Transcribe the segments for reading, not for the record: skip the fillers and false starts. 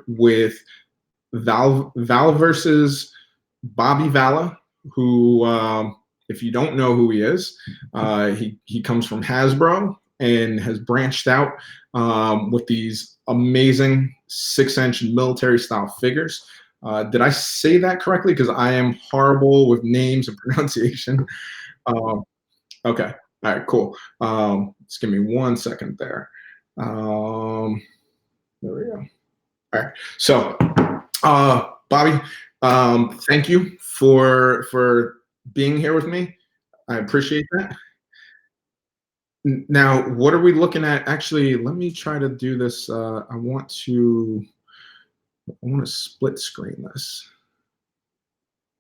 with Valaverse's Bobby Vala, who, if you don't know who he is, he comes from Hasbro and has branched out with these amazing 6-inch military style figures. Did I say that correctly? Because I am horrible with names and pronunciation. Okay. All right, cool. Just give me 1 second there. There we go. All right. So, Bobby, thank you for being here with me. I appreciate that. Now, what are we looking at? Actually, let me try to do this. I want to split screen this.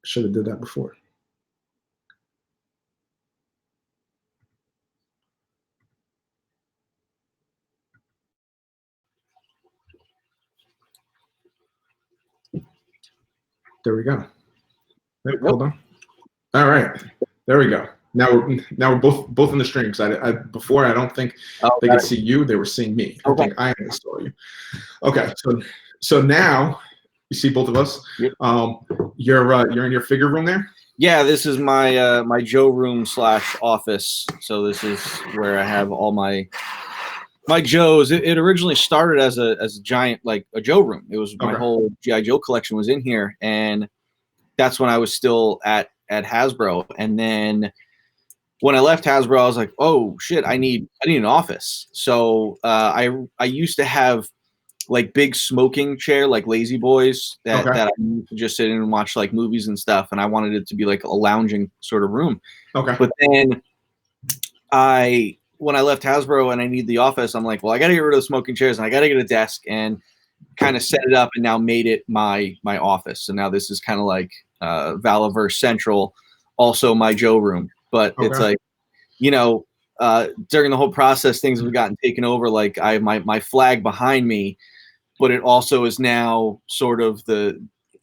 Should have did that before. There we go. Wait, hold on. All right, there we go. Now we're both in the stream. Because before I don't think they could see you. They were seeing me. Okay. I think I only saw you. Okay, so now you see both of us. Yep. You're in your figure room there. Yeah, this is my my Joe room / office. So this is where I have all my Joes. It originally started as a giant, like a Joe room. It was my whole G.I. Joe collection was in here, and that's when I was still at Hasbro. And then when I left Hasbro, I was like, oh shit, I need an office. So I used to have like big smoking chair, like lazy boys that I used to just sit in and watch like movies and stuff. And I wanted it to be like a lounging sort of room. Okay. But then when I left Hasbro and I need the office, I'm like, well, I got to get rid of the smoking chairs and I got to get a desk and kind of set it up and now made it my office. So now this is kind of like Valaverse Central, also my Joe room. But it's like, you know, during the whole process, things have gotten taken over. Like I have my flag behind me, but it also is now sort of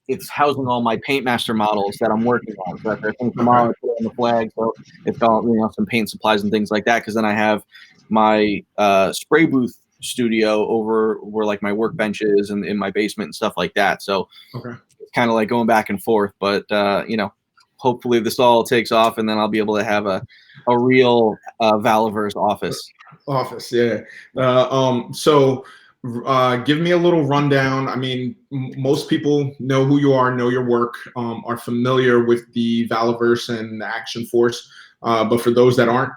it's housing all my Paintmaster models that I'm working on. So after I finish them all, I put it on the flag. So it's got, you know, some paint supplies and things like that. Because then I have my spray booth studio over where like my workbench is and in my basement and stuff like that. So it's kind of like going back and forth. But you know, hopefully this all takes off, and then I'll be able to have a real Valaverse office. Yeah. So give me a little rundown. I mean, most people know who you are, know your work, are familiar with the Valaverse and the Action Force. But for those that aren't,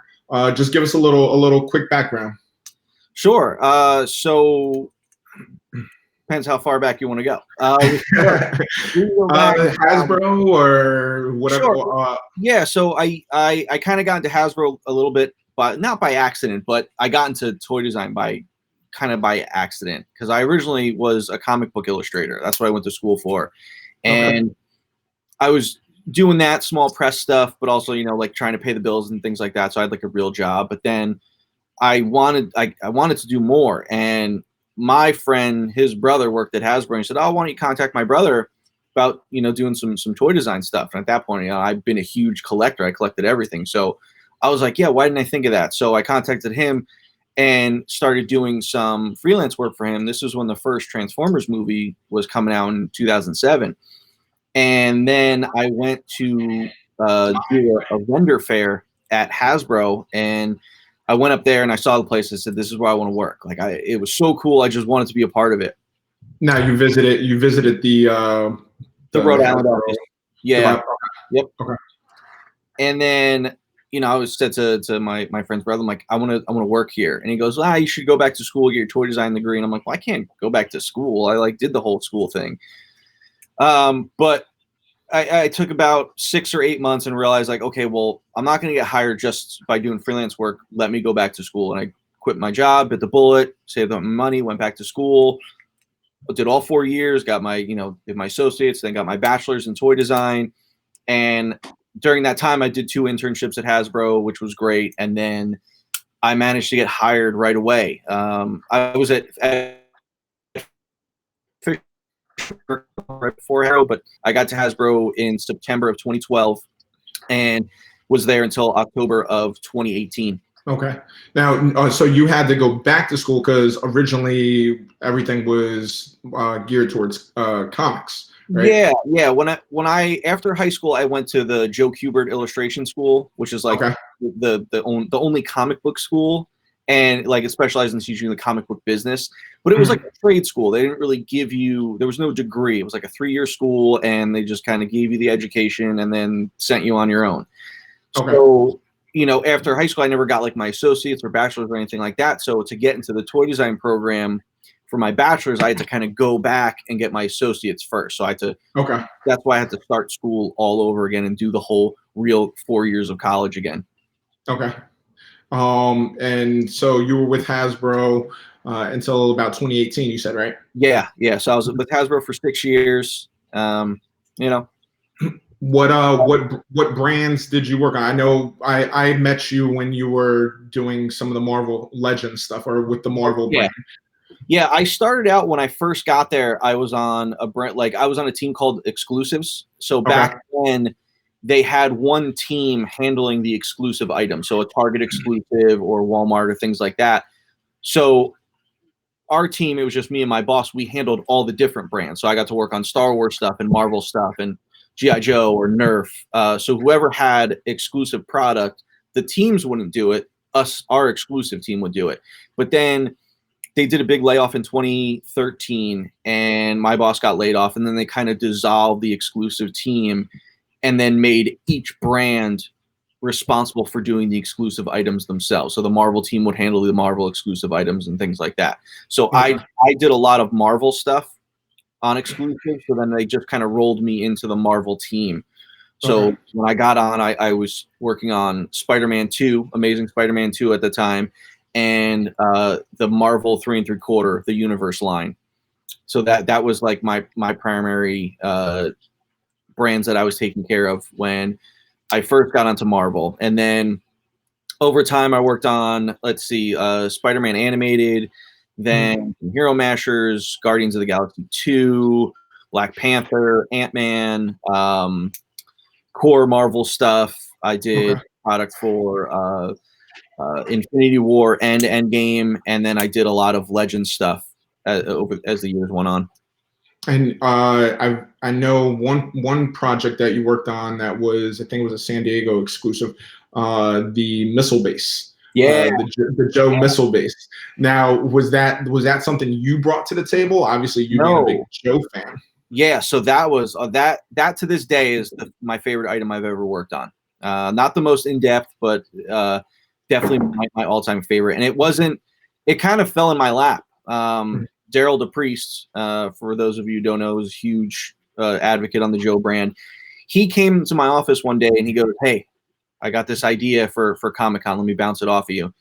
just give us a little quick background. Sure. So depends how far back you want to go. Hasbro or whatever. Sure. Yeah. So I kind of got into Hasbro a little bit, but not by accident. But I got into toy design by accident, because I originally was a comic book illustrator. That's what I went to school for, and I was doing that small press stuff, but also, you know, like trying to pay the bills and things like that. So I had like a real job. But then I wanted to do more, and my friend, his brother worked at Hasbro, and he said, "Oh, why don't you contact my brother about, you know, doing some toy design stuff?" And at that point, you know, I've been a huge collector. I collected everything. So I was like, yeah, why didn't I think of that? So I contacted him and started doing some freelance work for him. This was when the first Transformers movie was coming out in 2007. And then I went to do a vendor fair at Hasbro, and I went up there and I saw the place. I said, "This is where I want to work." Like it was so cool. I just wanted to be a part of it. Now you visited the Rhode Island office. Yeah. Yep. Okay. And then, you know, I was said to my friend's brother, I'm like, I want to work here. And he goes, you should go back to school, get your toy design degree. And I'm like, well, I can't go back to school. I like did the whole school thing. But I took about 6 or 8 months and realized, like, okay, well, I'm not going to get hired just by doing freelance work. Let me go back to school. And I quit my job, bit the bullet, saved up my money, went back to school, did all 4 years, got my, you know, did my associates, then got my bachelor's in toy design. And during that time, I did 2 internships at Hasbro, which was great. And then I managed to get hired right away. I was at right before Hasbro, but I got to Hasbro in September of 2012 and was there until October of 2018. Okay. Now, so you had to go back to school because originally everything was geared towards comics, right? Yeah, yeah. When I after high school, I went to the Joe Kubert Illustration School, which is like Okay. the only comic book school, and like it specialized in teaching the comic book business. But it was like Mhm. a trade school. They didn't really give you. There was no degree. It was like a 3-year school, and they just kind of gave you the education and then sent you on your own. Okay. So, after high school, I never got like my associates or bachelor's or anything like that. So to get into the toy design program for my bachelor's, I had to kind of go back and get my associates first. So I had to, Okay. that's why I had to start school all over again and do the whole real 4 years of college again. Okay. And so you were with Hasbro until about 2018, you said, right? Yeah. Yeah. So I was with Hasbro for 6 years. You know, What brands did you work on? I know I met you when you were doing some of the Marvel Legends stuff, or with the Marvel yeah. brand. Yeah, I started out when I first got there. I was on a brand like I was on a team called Exclusives. So Okay. back then, they had one team handling the exclusive items, so a Target exclusive or Walmart or things like that. So our team, it was just me and my boss. We handled all the different brands. So I got to work on Star Wars stuff and Marvel stuff and GI Joe or Nerf. So whoever had exclusive product, the teams wouldn't do it. Our exclusive team would do it. But then they did a big layoff in 2013 and my boss got laid off, and then they kind of dissolved the exclusive team and then made each brand responsible for doing the exclusive items themselves. So the Marvel team would handle the Marvel exclusive items and things like that. So Okay. I did a lot of Marvel stuff on exclusive, so then they just kind of rolled me into the Marvel team. Okay. So when I got on, I was working on Spider-Man 2, Amazing Spider-Man 2 at the time, and the Marvel 3 3/4, the Universe line. So that was like my primary brands that I was taking care of when I first got onto Marvel. And then over time, I worked on, let's see, Spider-Man animated, Mhm. then Hero Mashers, Guardians of the Galaxy 2, Black Panther, Ant-Man, core Marvel stuff. I Okay. did product for Infinity War and Endgame, and then I did a lot of Legend stuff over as the years went on. And I know one project that you worked on that was, I think it was a San Diego exclusive, the missile base, Yeah, the Joe missile base. Now, was that something you brought to the table? Obviously, you being a big no, Joe fan. yeah. So that was that to this day is my favorite item I've ever worked on. Not the most in depth, but definitely my all time favorite. And it wasn't. It kind of fell in my lap. Daryl DePriest, for those of you who don't know, is a huge advocate on the Joe brand. He came to my office one day and he goes, "Hey, I got this idea for Comic Con. Let me bounce it off of you."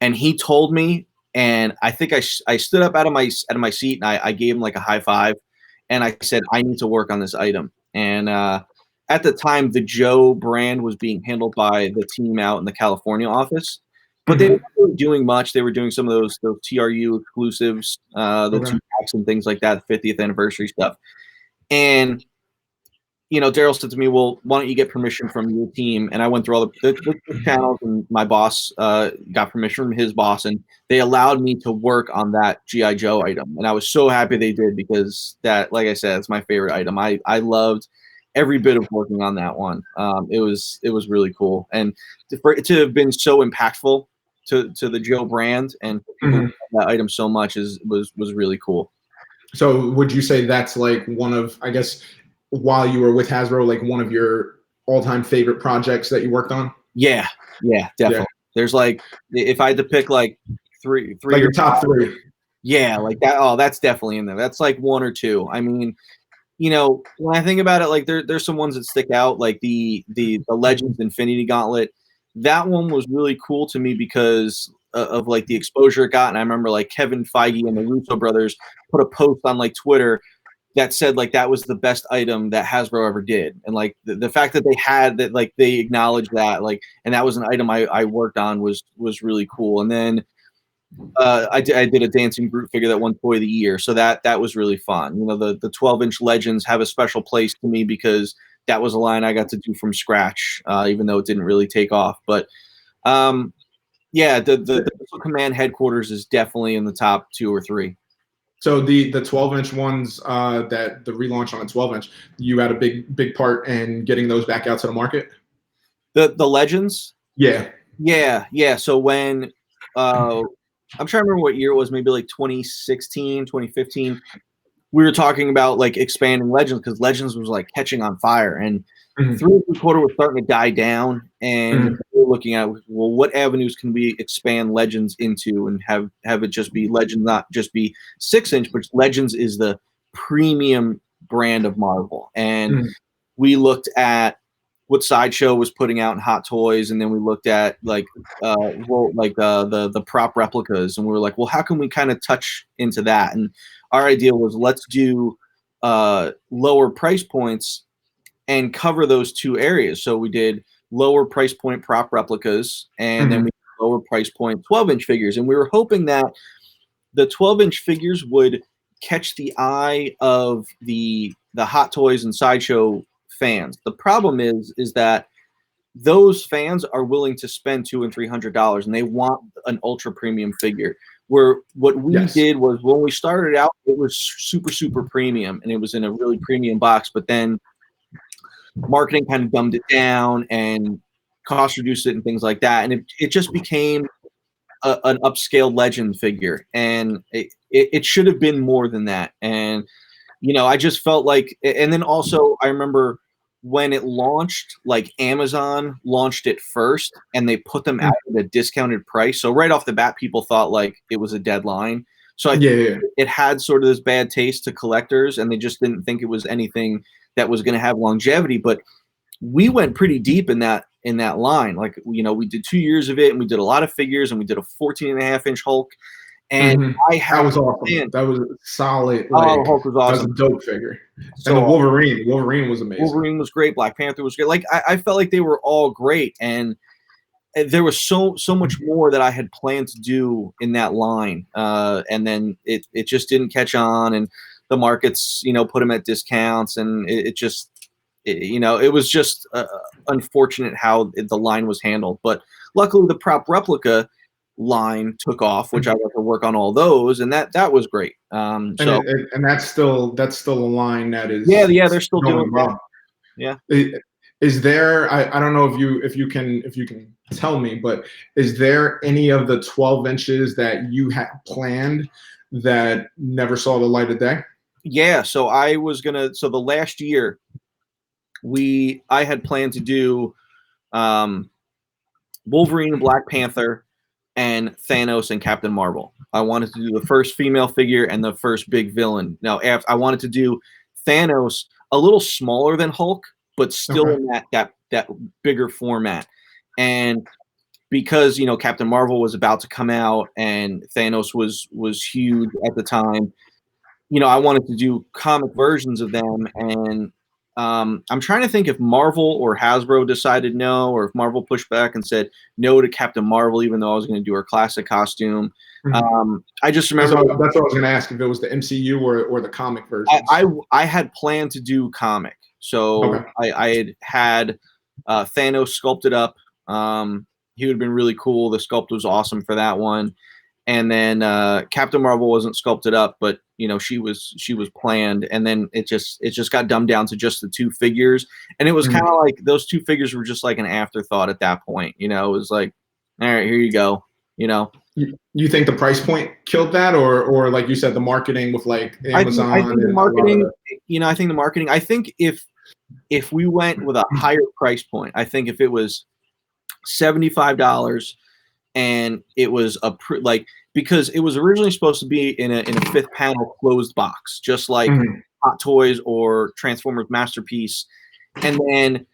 And he told me, and I think I stood up out of my seat and I gave him like a high five, and I said, "I need to work on this item." And at the time, the Joe brand was being handled by the team out in the California office, but they weren't Hmm. really doing much. They were doing some of those TRU exclusives, the Okay. 2 packs and things like that, 50th anniversary stuff. And Daryl said to me, "Well, why don't you get permission from your team?" And I went through all the channels, and my boss got permission from his boss, and they allowed me to work on that GI Joe item. And I was so happy they did, because that, like I said, it's my favorite item. I loved every bit of working on that one. It was really cool, and for it to have been so impactful to the Joe brand and for people Hmm. who love that item so much was really cool. So, would you say that's like one of, I guess, while you were with Hasbro, like one of your all-time favorite projects that you worked on? Yeah, yeah, Yeah, definitely. There's like, if I had to pick like three like or your top three. yeah, like that. Oh, that's definitely in there. That's like one or two. I mean, when I think about it, like there's some ones that stick out, like the Legends Infinity Gauntlet. That one was really cool to me because of like the exposure it got, and I remember like Kevin Feige and the Russo brothers put a post on like Twitter that said like that was the best item that Hasbro ever did. And like the fact that they had that, like they acknowledged that, like, and that was an item I worked on was really cool. And then I did a dancing Groot figure that won Toy of the Year, so that was really fun. The 12-inch Legends have a special place to me because that was a line I got to do from scratch, even though it didn't really take off. But um, Yeah, the Missile Command headquarters is definitely in the top 2 or 3. So the 12-inch ones that the relaunch on a 12-inch, you had a big part in getting those back out to the market. The Legends. Yeah. Yeah. So when I'm trying to remember what year it was, maybe like 2016, 2015. We were talking about like expanding Legends because Legends was like catching on fire, and 3 3/4 was starting to die down, and we were looking at, well, what avenues can we expand Legends into and have it just be Legends, not just be 6-inch, but Legends is the premium brand of Marvel. And we looked at what Sideshow was putting out in Hot Toys, and then we looked at like the prop replicas, and we were like, well, how can we kind of touch into that? And our idea was, let's do lower price points and cover those 2 areas. So we did lower price point prop replicas, and then we did lower price point 12-inch figures, and we were hoping that the 12-inch figures would catch the eye of the Hot Toys and Sideshow fans. The problem is that those fans are willing to spend $200 and $300, and they want an ultra premium figure. Where what we did was, when we started out, it was super premium, and it was in a really premium box. But then marketing kind of dumbed it down and cost reduced it and things like that, and it just became an upscale Legend figure, and it should have been more than that. And I just felt like, and then also I remember when it launched, like Amazon launched it first, and they put them out at a discounted price. So right off the bat, people thought like it was a deadline. So I think it had sort of this bad taste to collectors, and they just didn't think it was anything that was going to have longevity. But we went pretty deep in that line. Like, we did 2 years of it, and we did a lot of figures, and we did a 14.5-inch Hulk. And that was awesome. That was solid. Hulk was awesome. That was a dope figure. So, and the Wolverine was amazing. Wolverine was great. Black Panther was great. Like, I felt like they were all great, and there was so much more that I had planned to do in that line. And then it just didn't catch on, and the markets, put them at discounts, and it was just unfortunate how the line was handled. But luckily, the prop replica line took off, which I got to work on all those, and that was great. And that's still a line that is they're still doing well. Yeah. Is there, I don't know if you can tell me, but is there any of the 12 inches that you had planned that never saw the light of day? Yeah, so the last year I had planned to do Wolverine and Black Panther and Thanos and Captain Marvel. I wanted to do the first female figure and the first big villain. Now, I wanted to do Thanos a little smaller than Hulk, but still in that bigger format. And because Captain Marvel was about to come out and Thanos was huge at the time, I wanted to do comic versions of them. And I'm trying to think if Marvel or Hasbro decided no, or if Marvel pushed back and said no to Captain Marvel, even though I was going to do her classic costume. I just remember that's what I was going to ask, if it was the MCU or the comic version. I had planned to do comic, so I had Thanos sculpted up. He would have been really cool. The sculpt was awesome for that one. And then Captain Marvel wasn't sculpted up, but she was planned, and then it just got dumbed down to just the 2 figures, and it was kind of like those 2 figures were just like an afterthought at that point. It was like, all right, here you go. You think the price point killed that, or like you said, the marketing with like Amazon? I think the marketing. I think the marketing. I think if we went with a higher price point, I think if it was $75 and it was because it was originally supposed to be in a 5th panel closed box, just like Hot Toys or Transformers Masterpiece, and then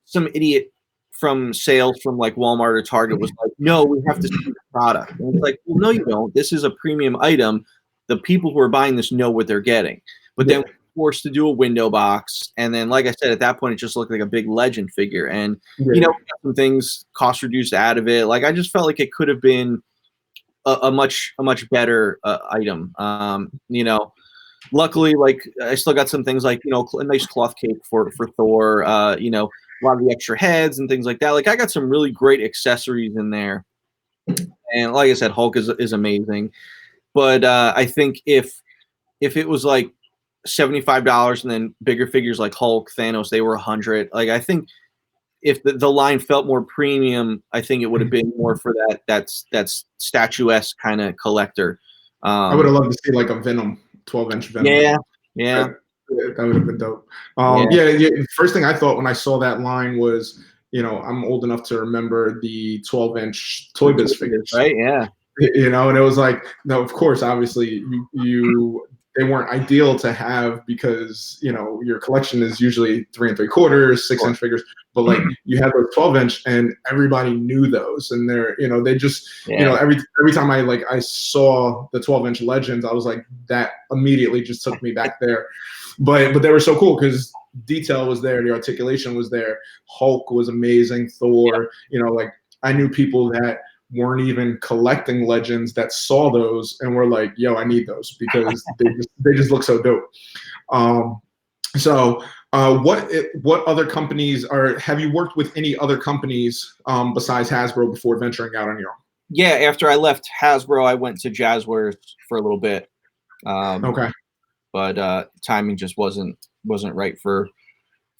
some idiot from sales from like Walmart or Target was like, no, we have to see the product. And it's like, well, no, you don't. This is a premium item. The people who are buying this know what they're getting. But then we're forced to do a window box. And then, like I said, at that point, it just looked like a big Legend figure. And, we got some things cost reduced out of it. Like, I just felt like it could have been a much better item. Luckily, like, I still got some things like, a nice cloth cape for Thor, a lot of the extra heads and things like that. Like, I got some really great accessories in there And like I said, Hulk is amazing. But I think if it was like $75 and then bigger figures like Hulk, Thanos, they were 100. Like I think if the line felt more premium, I think it would have been more for that statuesque kind of collector. I would have loved to see like a Venom, 12-inch Venom. Yeah. That would have been dope. Yeah. The first thing I thought when I saw that line was, I'm old enough to remember the 12-inch Toy Biz Figures. Right, yeah. And it was like, no, of course, obviously they weren't ideal to have because, your collection is usually 3 3/4, 6-inch figures, but like you had those 12-inch and everybody knew those, and they just, every time I saw the 12-inch Legends, I was like, that immediately just took me back there. But they were so cool because detail was there, the articulation was there, Hulk was amazing, Thor, I knew people that weren't even collecting Legends that saw those and were like, yo, I need those because they just look so dope. What other companies have you worked with any other companies besides Hasbro before venturing out on your own? Yeah, after I left Hasbro, I went to Jazzwares for a little bit. Okay. But timing just wasn't right for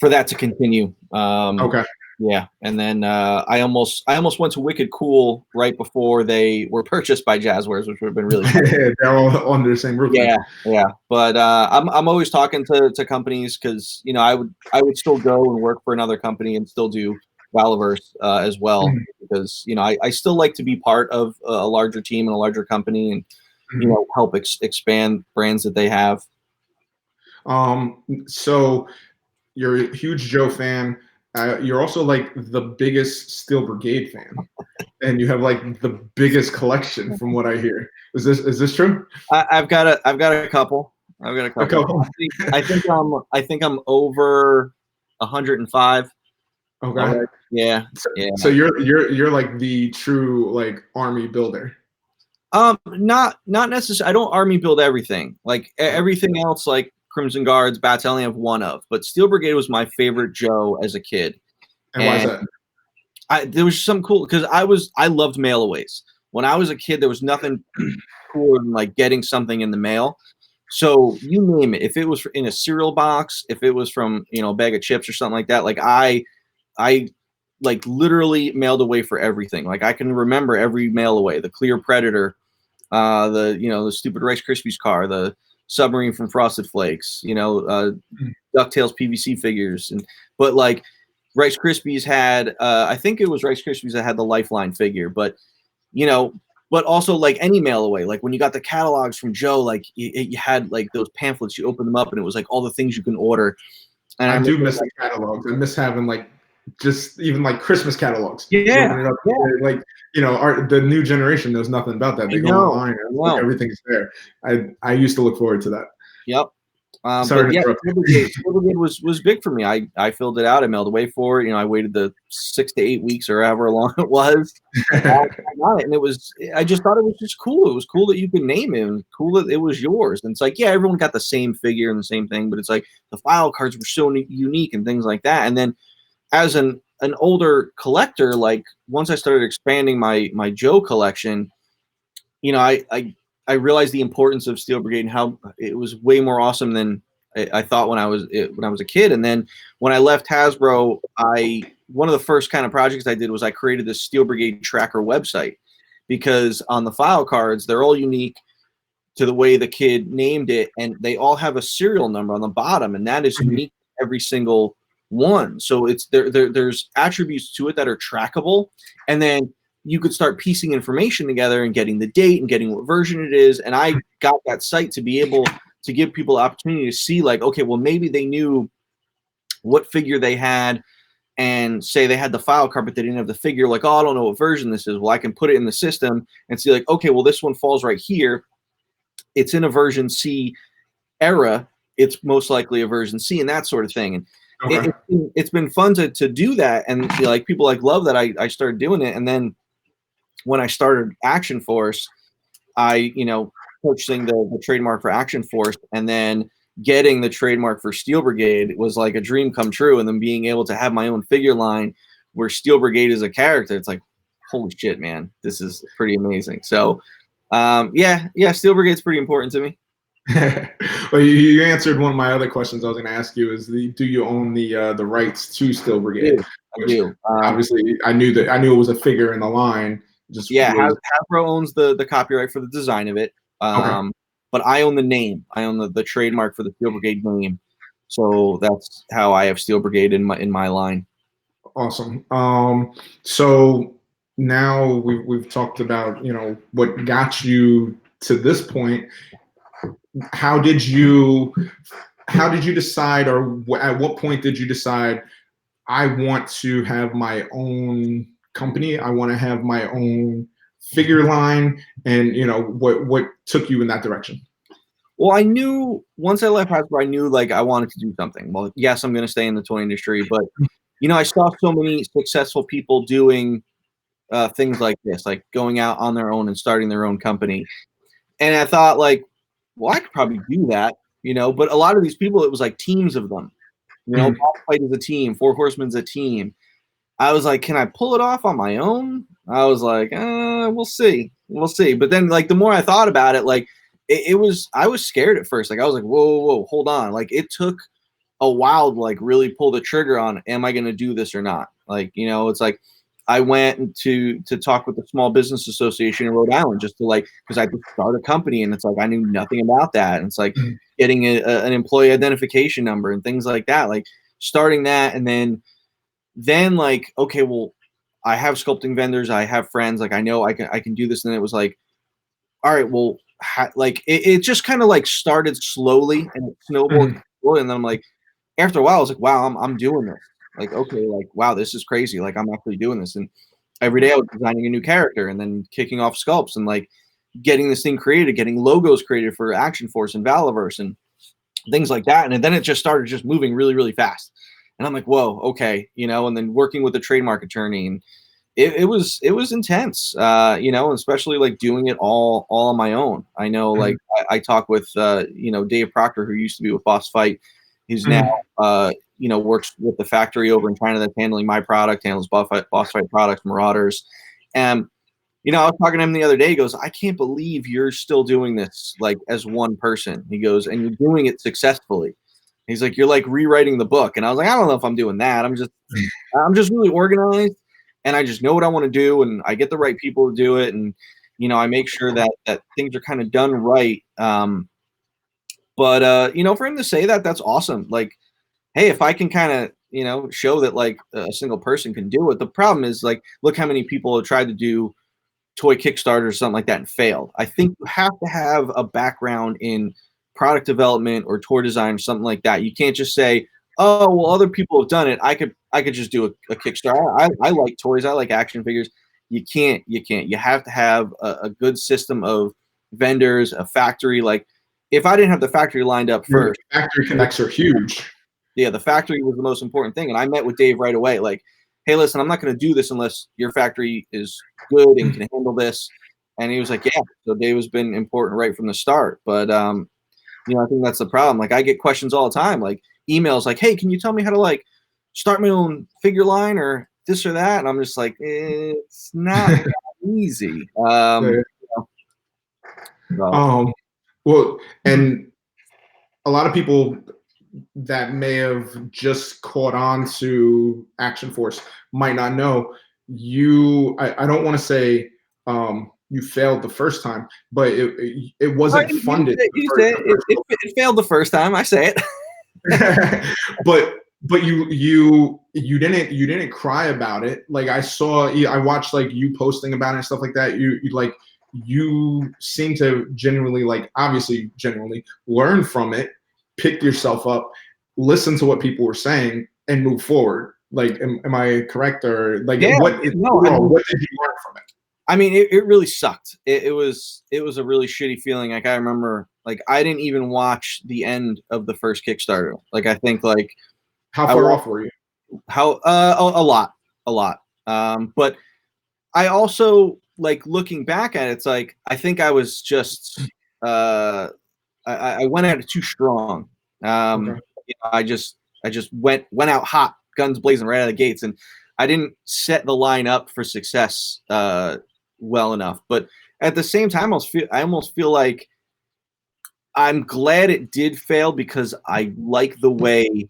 that to continue. Okay. Yeah, and then I almost went to Wicked Cool right before they were purchased by Jazzwares, which would have been really cool. They're all under the same roof. Yeah. But I'm always talking to companies because I would still go and work for another company and still do Valaverse as well because I still like to be part of a larger team and a larger company and help expand brands that they have. So you're a huge Joe fan. You're also like the biggest Steel Brigade fan, and you have like the biggest collection from what I hear. Is this true? I've got a couple. I think I'm over 105. Okay. Yeah. So you're like the true like army builder. Not necessarily. I don't army build everything. Like everything else, like Crimson Guards, Bats, I only have one of. But Steel Brigade was my favorite Joe as a kid. And why is that? There was some cool because I loved mail-aways. When I was a kid, there was nothing cooler than like getting something in the mail. So you name it. If it was in a cereal box, if it was from a bag of chips or something like that, like I like literally mailed away for everything. Like I can remember every mail away. The Clear Predator, the stupid Rice Krispies car, the submarine from Frosted Flakes, DuckTales PVC figures, but like Rice Krispies had, I think it was Rice Krispies that had the Lifeline figure, but but also like any mail away, like when you got the catalogs from Joe, like you had like those pamphlets, you open them up and it was like all the things you can order. And I do miss the catalogs. I miss having like just even like Christmas catalogs. Yeah. Like the new generation knows nothing about that. They go online and like everything's there. I used to look forward to that. Yep. Sorry to interrupt. Steel Brigade was big for me. I filled it out. I mailed away for it. I waited the 6 to 8 weeks or however long it was. I got it, and I just thought it was just cool. It was cool that you could name it, and cool that it was yours. And it's like, yeah, everyone got the same figure and the same thing, but it's like the file cards were so unique and things like that. And then as an older collector, like once I started expanding my Joe collection, I realized the importance of Steel Brigade and how it was way more awesome than I thought when I was a kid. And then when I left Hasbro, one of the first kind of projects I did was I created this Steel Brigade tracker website, because on the file cards, they're all unique to the way the kid named it, and they all have a serial number on the bottom, and that is unique to every single one. So it's there's attributes to it that are trackable, and then you could start piecing information together and getting the date and getting what version it is. And I got that site to be able to give people the opportunity to see, like, okay, well, maybe they knew what figure they had, and say they had the file card, but they didn't have the figure. Like, oh, I don't know what version this is. Well, I can put it in the system and see, like, okay, well, this one falls right here. It's in a version C era. It's most likely a version C, and that sort of thing. And okay. It's been fun to do that. And like people like love that I started doing it. And then when I started Action Force, I, purchasing the trademark for Action Force and then getting the trademark for Steel Brigade was like a dream come true. And then being able to have my own figure line where Steel Brigade is a character, it's like, holy shit, man, this is pretty amazing. So, yeah, Steel Brigade's pretty important to me. Well, you answered one of my other questions I was going to ask you is do you own the rights to Steel Brigade? I do. Obviously, I knew it was a figure in the line. Just yeah, was, Hasbro owns the copyright for the design of it. okay. But I own the name. I own the trademark for the Steel Brigade name. So that's how I have Steel Brigade in my line. Awesome. So now we've talked about what got you to this point. How did you decide, or at what point did you decide I want to have my own company? I want to have my own figure line, and what took you in that direction? Well, I knew once I left Hasbro, I knew like I wanted to do something. Well, yes, I'm going to stay in the toy industry, but I saw so many successful people doing things like this, like going out on their own and starting their own company. And I thought, like, well, I could probably do that, But a lot of these people, it was like teams of them. Boss Fight is a team, Four Horsemen's a team. I was like, can I pull it off on my own? I was like, we'll see. But then, like, the more I thought about it, like, I was scared at first. Like, I was like, whoa, hold on. Like, it took a while to, like, really pull the trigger on, am I going to do this or not? Like, it's like, I went to talk with the Small Business Association in Rhode Island just to, like, because I could start a company, and it's like I knew nothing about that, and it's like getting an employee identification number and things like that, like starting that, and then like, okay, well, I have sculpting vendors, I have friends, like I know I can do this, and then it was like, all right, well, like it just kind of like started slowly and it snowballed slowly, and then I'm like, after a while, I was like, wow, I'm doing this. Like, okay, like, wow, this is crazy. Like, I'm actually doing this. And every day I was designing a new character and then kicking off sculpts and like getting this thing created, getting logos created for Action Force and Valaverse and things like that. And then it just started just moving really, really fast. And I'm like, whoa, okay, and then working with a trademark attorney, and it was intense, and especially like doing it all on my own. I know, like I talk with Dave Proctor, who used to be with Boss Fight. He's now works with the factory over in China that's handling my product, handles Boss Fight products, Marauders. And I was talking to him the other day. He goes, I can't believe you're still doing this like as one person. He goes, and you're doing it successfully. He's like, you're like rewriting the book. And I was like, I don't know if I'm doing that. I'm just really organized, and I just know what I want to do, and I get the right people to do it, and I make sure that things are kind of done right. But for him to say that, that's awesome. Like, hey, if I can kind of show that like a single person can do it. The problem is, like, look how many people have tried to do toy Kickstarter or something like that and failed. I think you have to have a background in product development or toy design or something like that. You can't just say, oh, well, other people have done it, I could just do a Kickstarter. I like toys, I like action figures. You can't. You have to have a good system of vendors, a factory. Like, if I didn't have the factory lined up first, factory connects are huge. Yeah, the factory was the most important thing. And I met with Dave right away, like, hey, listen, I'm not going to do this unless your factory is good and can handle this. And he was like, yeah. So Dave has been important right from the start. But I think that's the problem. Like, I get questions all the time, like emails, like, hey, can you tell me how to like start my own figure line or this or that? And I'm just like, it's not that easy. Well, and a lot of people that may have just caught on to Action Force might not know you. I don't want to say you failed the first time, but it wasn't funded. It failed the first time. I say it. but you didn't cry about it. Like, I watched like you posting about it and stuff like that. You seem to genuinely learn from it, pick yourself up, listen to what people were saying, and move forward. Like, am I correct? Or like, what did you learn from it? I mean, it really sucked. It was a really shitty feeling. Like, I remember, like, I didn't even watch the end of the first Kickstarter. Like, I think, like, how far off were you? A lot. But I also, like, looking back at it, it's like, I think I was just I went at it too strong. Okay. I just went out hot, guns blazing right out of the gates. And I didn't set the line up for success well enough. But at the same time, I almost feel like I'm glad it did fail because I like the way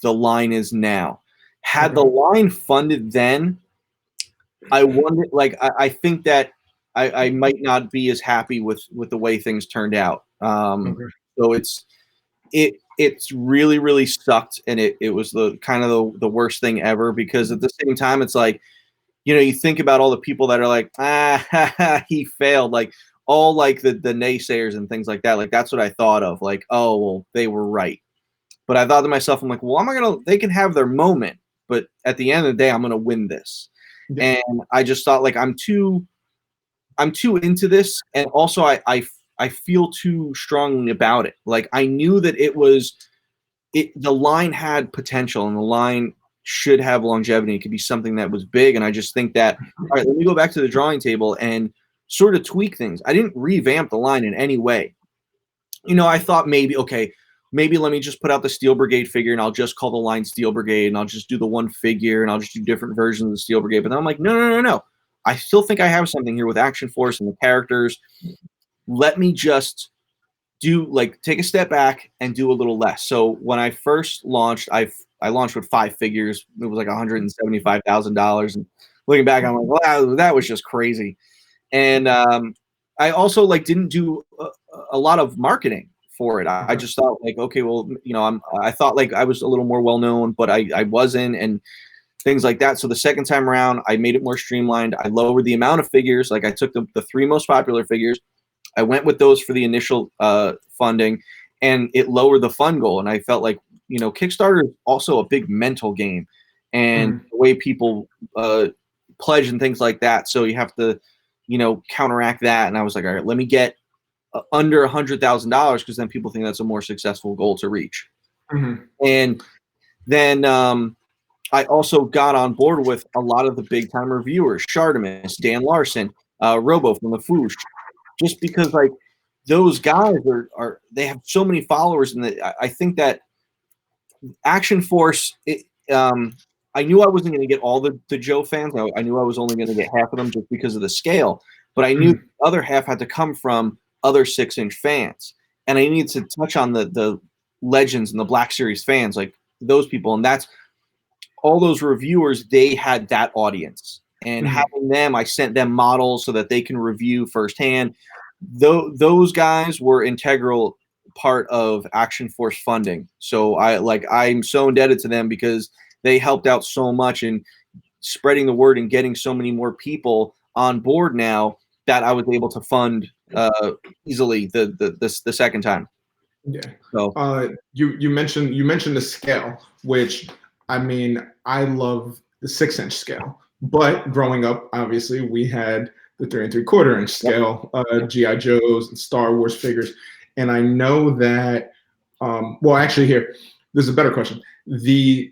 the line is now. Had the line funded then, I wonder. Like I think that I might not be as happy with the way things turned out. So it's really sucked, and it was the kind of the worst thing ever, because at the same time it's like, you think about all the people that are like, he failed, like all like the naysayers and things like that. Like that's what I thought of, like, oh well, they were right. But I thought to myself, I'm like, well, they can have their moment, but at the end of the day, I'm gonna win this. And I just thought, like, I'm too into this, and also I feel too strongly about it. Like I knew that the line had potential, and the line should have longevity. It could be something that was big. And I just think that, all right, let me go back to the drawing table and sort of tweak things. I didn't revamp the line in any way. I thought maybe let me just put out the Steel Brigade figure, and I'll just call the line Steel Brigade, and I'll just do the one figure, and I'll just do different versions of the Steel Brigade. But then I'm like, no. I still think I have something here with Action Force and the characters. Let me just take a step back and do a little less. So when I first launched, I launched with 5 figures. It was like $175,000. And looking back, I'm like, wow, that was just crazy. And I also didn't do a lot of marketing for it. I just thought like, okay, well, I thought like I was a little more well known, but I wasn't, and things like that. So the second time around, I made it more streamlined. I lowered the amount of figures. Like I took the 3 most popular figures. I went with those for the initial funding, and it lowered the fund goal. And I felt like, Kickstarter is also a big mental game, and the way people pledge and things like that. So you have to, counteract that. And I was like, all right, let me get under $100,000, because then people think that's a more successful goal to reach. And then I also got on board with a lot of the big time reviewers, Shartimus, Dan Larson, Robo from the Foosh, just because like those guys they have so many followers, and I think that Action Force, I knew I wasn't going to get all the Joe fans. I knew I was only going to get half of them just because of the scale, but I knew the other half had to come from other 6-inch fans, and I needed to touch on the legends and the Black Series fans, like those people. And that's all those reviewers, they had that audience, and having them, I sent them models so that they can review firsthand. Those guys were integral part of Action Force funding. So I'm so indebted to them, because they helped out so much in spreading the word and getting so many more people on board now, that I was able to fund easily the second time. Yeah. So you mentioned the scale, which I mean, I love the 6-inch scale, but growing up, obviously we had the 3 3/4-inch scale, GI Joes and Star Wars figures. And I know that, well, actually here, there's a better question.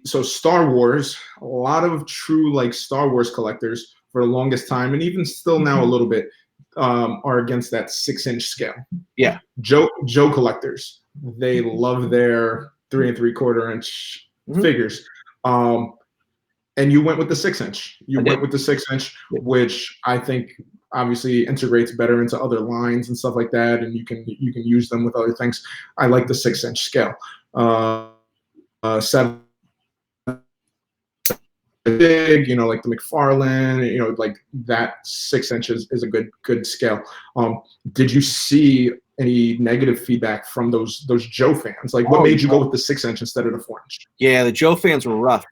So Star Wars, a lot of true Star Wars collectors for the longest time, and even still now a little bit, are against that 6-inch scale. Yeah. Joe collectors, they love their 3 3/4-inch figures. And you went with the 6-inch. You went with the 6-inch, which I think obviously integrates better into other lines and stuff like that, and you can use them with other things. I like the 6-inch scale. 7 big, like the McFarlane, like that 6 inches is a good scale. Did you see any negative feedback from those Joe fans? Like, what made you go with the 6-inch instead of the 4-inch? Yeah, the Joe fans were rough.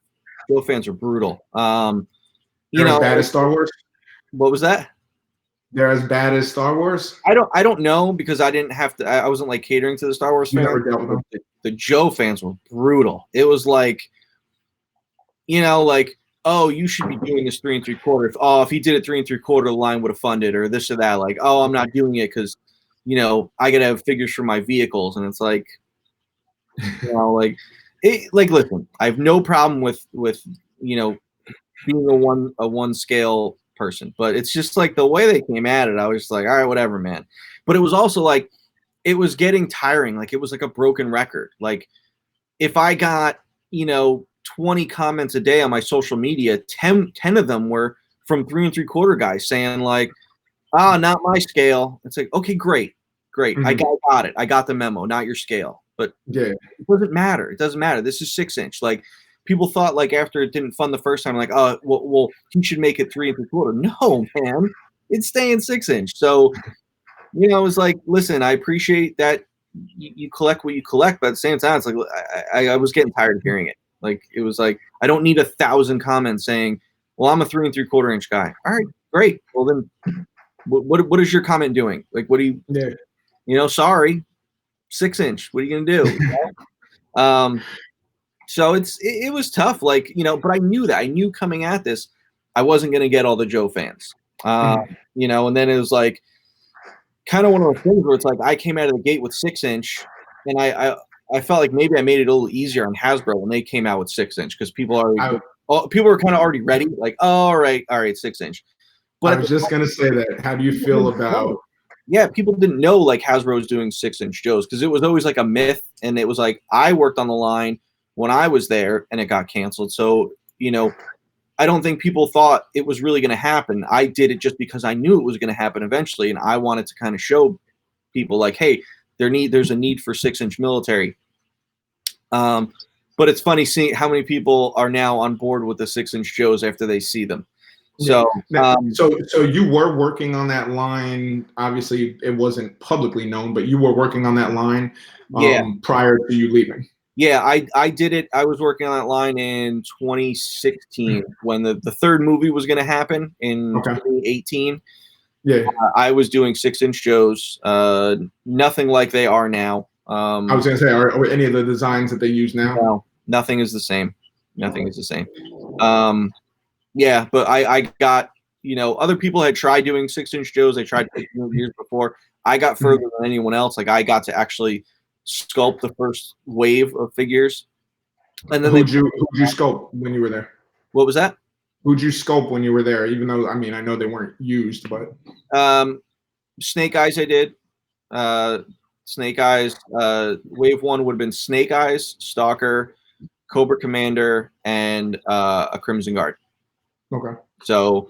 Joe fans are brutal. They're as bad as Star Wars? What was that? They're as bad as Star Wars? I don't know, because I didn't have to. I wasn't catering to the Star Wars fans. Never dealt with them. The Joe fans were brutal. It was like, oh, you should be doing this 3 3/4. If he did it 3 3/4, the line would have funded, or this or that. Like, oh, I'm not doing it because, I gotta have figures for my vehicles, and it's like, listen, I have no problem with being a one scale person, but it's just like the way they came at it, I was just like, all right, whatever, man. But it was also like, it was getting tiring. Like, it was like a broken record. Like, if I got 20 comments a day on my social media. 10 of them were from 3 3/4 guys saying like, "Ah, not my scale." It's like, okay, great. I got it. I got the memo, not your scale. But Yeah. it doesn't matter. It doesn't matter. This is 6-inch. Like, people thought like after it didn't fund the first time, like, oh, well, he should make it 3 3/4. No, man, it's staying 6-inch. So, you know, it's like, listen, I appreciate that you collect what you collect, but at the same time, it's like I was getting tired of hearing it. Like, it was like, I don't need 1,000 comments saying, well, I'm a 3 3/4 inch guy. All right, great. Well, then what is your comment doing? Like, what do you, you know, sorry, 6-inch. What are you going to do? You know? So it was tough, like, you know, but I knew that. I knew coming at this, I wasn't going to get all the Joe fans, you know, and then it was like kind of one of those things where it's like I came out of the gate with 6-inch, and I felt like maybe I made it a little easier on Hasbro when they came out with 6-inch, because people were kind of already ready, like, oh, all right, 6-inch. But I was just going to say that. How do you feel about? Yeah, people didn't know like Hasbro was doing 6-inch Joes, because it was always like a myth, and it was like I worked on the line when I was there and it got canceled. So, you know, I don't think people thought it was really going to happen. I did it just because I knew it was going to happen eventually, and I wanted to kind of show people like, hey, there's a need for 6-inch military. But it's funny seeing how many people are now on board with the 6-inch Joes after they see them. So, so you were working on that line. Obviously, it wasn't publicly known, but you were working on that line prior to you leaving. Yeah, I did it. I was working on that line in 2016 when the third movie was going to happen in 2018. Yeah, I was doing 6-inch Joes, nothing like they are now. I was going to say, are any of the designs that they use now? No, nothing is the same. Nothing is the same. Yeah, but I got, you know, other people had tried doing 6-inch Joes. They tried years before. I got further than anyone else. Like, I got to actually sculpt the first wave of figures. And then who'd you sculpt when you were there? What was that? Who'd you sculpt when you were there? Even though, I mean, I know they weren't used, but Snake Eyes I did. Snake Eyes. Wave 1 would have been Snake Eyes, Stalker, Cobra Commander, and a Crimson Guard. Okay. So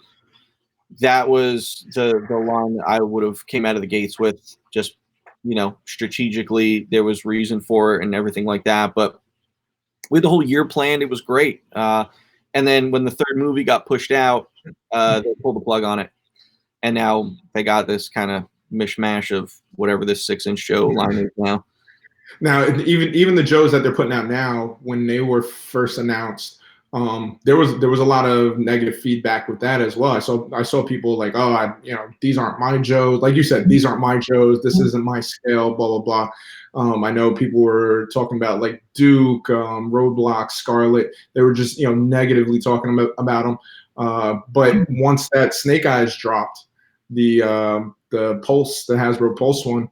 that was the line that I would have came out of the gates with. Just, you know, strategically, there was reason for it and everything like that. But with the whole year planned, it was great. And then when the third movie got pushed out, they pulled the plug on it. And now they got this kind of mishmash of whatever this 6-inch Joe line is now. Now, even the Joes that they're putting out now, when they were first announced, there was a lot of negative feedback with that as well. I saw people like, oh, these aren't my Joes. Like you said, these aren't my Joes. This isn't my scale. Blah blah blah. I know people were talking about like Duke, Roadblock, Scarlet. They were just negatively talking about them. But once that Snake Eyes dropped, the Pulse, the Hasbro Pulse one,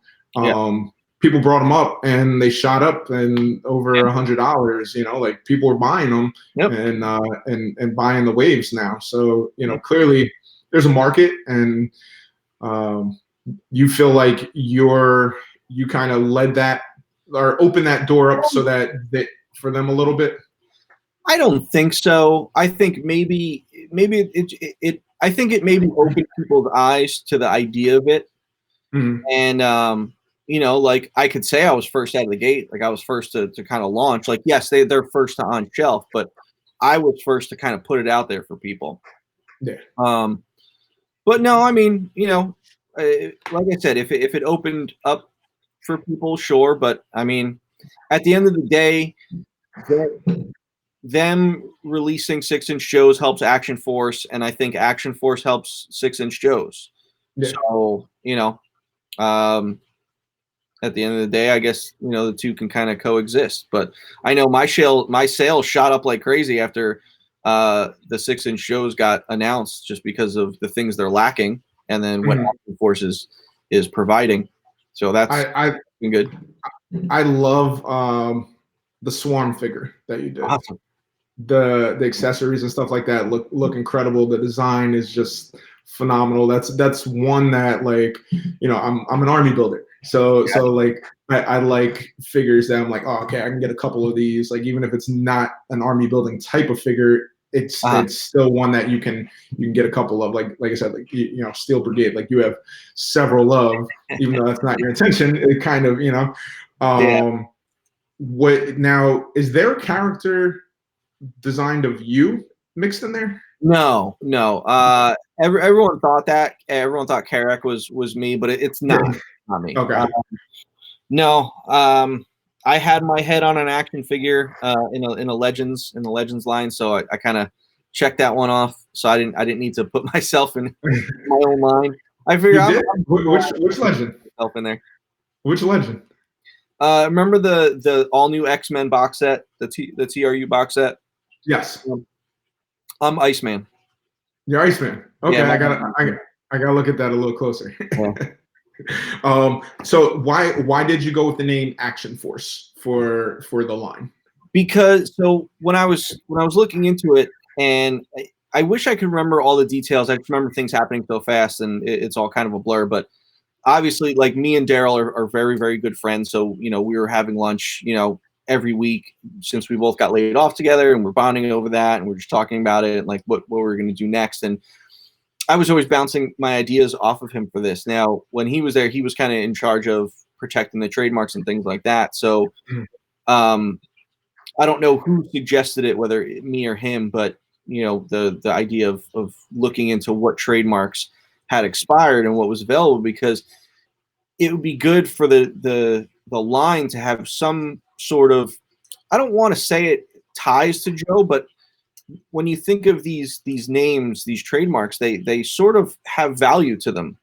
people brought them up and they shot up and over $100. Like people were buying them and buying the waves now. So clearly there's a market, and you feel like you kind of led that or opened that door up so that for them a little bit. I don't think so. I think maybe it I think it maybe opened people's eyes to the idea of it. And like I could say I was first out of the gate, like I was first to kind of launch. Like, yes, they're first to on shelf, but I was first to kind of put it out there for people. Yeah. But no, I mean, like I said, if it opened up for people, sure. But I mean, at the end of the day, them releasing 6-inch Joes helps Action Force, and I think Action Force helps 6-inch Joes. Yeah. So, at the end of the day, I guess, the two can kind of coexist. But I know my sales shot up like crazy after the 6-inch Joes got announced, just because of the things they're lacking, and then what Action Force is providing. So that's been good. I love the Swarm figure that you did. Awesome. The accessories and stuff like that look incredible. The design is just phenomenal. That's one that, like, I'm an army builder. So like I like figures that I'm like, oh, okay, I can get a couple of these. Like even if it's not an army building type of figure, it's still one that you can get a couple of. Like I said, like you know, Steel Brigade. Like you have several of, even though that's not your intention. It kind of Yeah. What now? Is there a character designed of you mixed in there? No, no. Everyone thought that. Everyone thought Karek was me, but it's not. Not me. Okay. No. I had my head on an action figure in the Legends line, so I kind of checked that one off. So I didn't need to put myself in my own line. I figured You did? Which legend? Myself in there. Which legend? Remember the all new X-Men box set, the TRU box set? Yes. I'm Iceman. You're Iceman. Okay, Yeah, I gotta look at that a little closer. Yeah. So why did you go with the name Action Force for the line? Because when I was looking into it, and I wish I could remember all the details. I just remember things happening so fast, and it's all kind of a blur. But obviously, like me and Daryl are very, very good friends. So we were having lunch, every week since we both got laid off together, and we're bonding over that, and we're just talking about it and like what we're going to do next. And I was always bouncing my ideas off of him for this. Now, when he was there, he was kind of in charge of protecting the trademarks and things like that. So I don't know who suggested it, whether me or him, but the idea of looking into what trademarks had expired and what was available, because it would be good for the line to have some sort of, I don't want to say it ties to Joe, but when you think of these names, these trademarks, they sort of have value to them.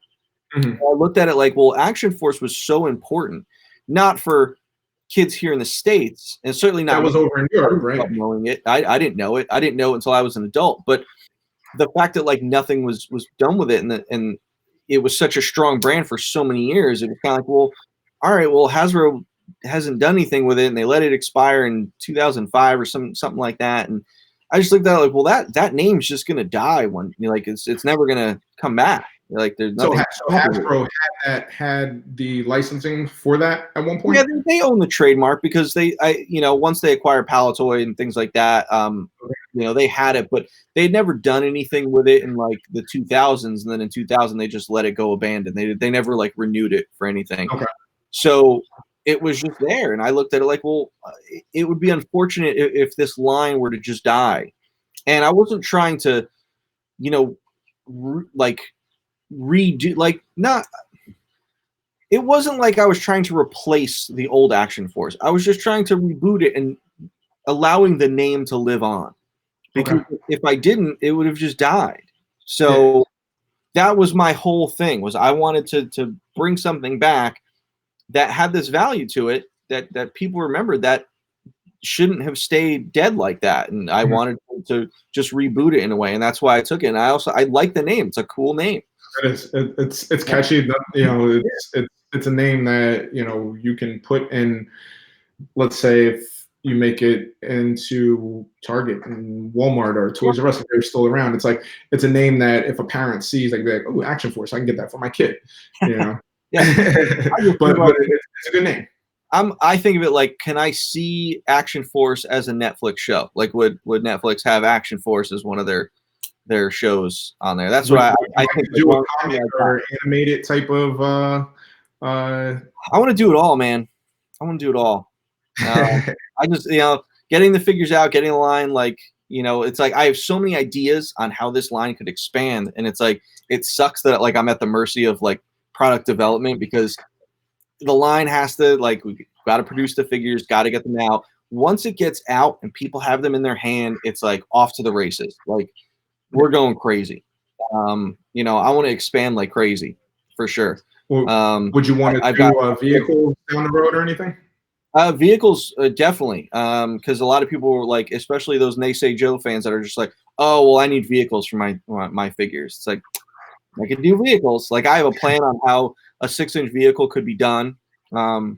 Mm-hmm. I looked at it like, well, Action Force was so important, not for kids here in the States, and certainly not. That was over in Europe, right? Knowing it, I didn't know it. I didn't know it until I was an adult. But the fact that like nothing was done with it, and it was such a strong brand for so many years, it was kind of like, well, all right, well, Hasbro hasn't done anything with it, and they let it expire in 2005 or something like that. And I just looked at it like, well, that name's just gonna die when like it's never gonna come back. Like there's nothing. So Hasbro had the licensing for that at one point. Yeah, they own the trademark because once they acquired Palatoy and things like that, they had it, but they'd never done anything with it in like the 2000s, and then in 2000 they just let it go abandoned. They never like renewed it for anything. Okay. So it was just there, and I looked at it like, well, it would be unfortunate if this line were to just die. And I wasn't trying to, redo, like, not. It wasn't like I was trying to replace the old Action Force. I was just trying to reboot it and allowing the name to live on. Because if I didn't, it would have just died. So that was my whole thing, was I wanted to bring something back that had this value to it that people remembered, that shouldn't have stayed dead like that. And I wanted to just reboot it in a way. And that's why I took it. And I like the name. It's a cool name. It's catchy. It's a name that you can put in. Let's say if you make it into Target and Walmart or Toys R Us, if they're still around, it's a name that if a parent sees, like they're like, oh, Action Force, I can get that for my kid. Yeah. but it's a good name. I think of it like, can I see Action Force as a Netflix show? Like, would Netflix have Action Force as one of their shows on there? That's what I think. Do a comic or animated type of. I want to do it all, man. I want to do it all. I just getting the figures out, getting the line, like it's like I have so many ideas on how this line could expand, and it's like it sucks that like I'm at the mercy of like product development, because the line has to, like, we got to produce the figures, got to get them out. Once it gets out and people have them in their hand, it's like off to the races. Like, we're going crazy. I want to expand like crazy, for sure. Would you want to do a vehicle down the road or anything? Vehicles, definitely. Because a lot of people were like, especially those Naysay Joe fans that are just like, oh, well, I need vehicles for my figures. It's like, I can do vehicles. Like, I have a plan on how a 6-inch vehicle could be done. But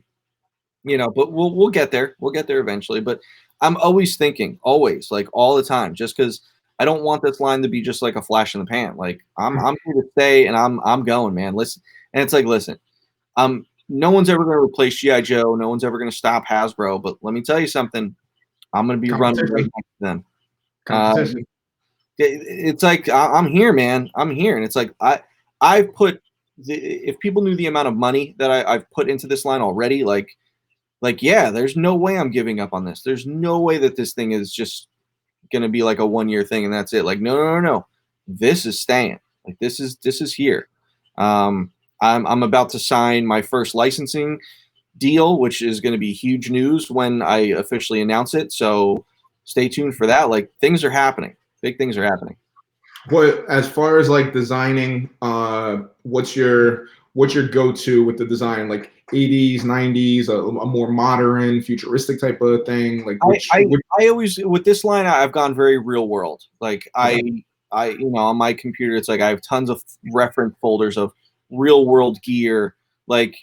we'll get there. We'll get there eventually. But I'm always thinking, always, like all the time, just because I don't want this line to be just like a flash in the pan. Like, I'm here to stay, and I'm going, man. Listen, and it's like, listen, no one's ever going to replace GI Joe. No one's ever going to stop Hasbro. But let me tell you something. I'm going to be running right next to them. Competition. It's like I'm here, man. I'm here, and it's like I've put if people knew the amount of money that I've put into this line already, like yeah, there's no way I'm giving up on this. There's no way that this thing is just gonna be like a 1-year thing and that's it. Like no. This is staying. Like this is here. I'm about to sign my first licensing deal, which is going to be huge news when I officially announce it. So stay tuned for that. Like things are happening. Big things are happening. What, as far as like designing, what's your go-to with the design? Like 80s, 90s, a more modern, futuristic type of thing. Like I always with this line I've gone very real world. Like I on my computer it's like I have tons of reference folders of real world gear. Like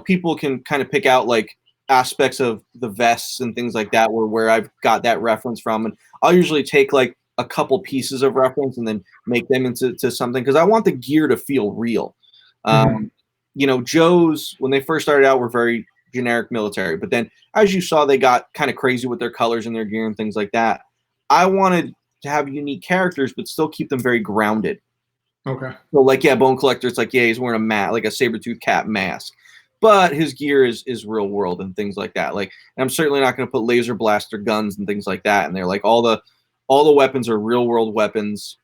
people can kind of pick out like aspects of the vests and things like that where I've got that reference from, and I'll usually take like a couple pieces of reference and then make them into something because I want the gear to feel real. Joe's, when they first started out, were very generic military, but then as you saw, they got kind of crazy with their colors and their gear and things like that. I wanted to have unique characters, but still keep them very grounded. Okay. So like, yeah, Bone Collector, it's like, yeah, he's wearing a mask, like a saber-tooth cat mask, but his gear is real world and things like that. Like, and I'm certainly not going to put laser blaster guns and things like that. And they're like, all the weapons are real world weapons.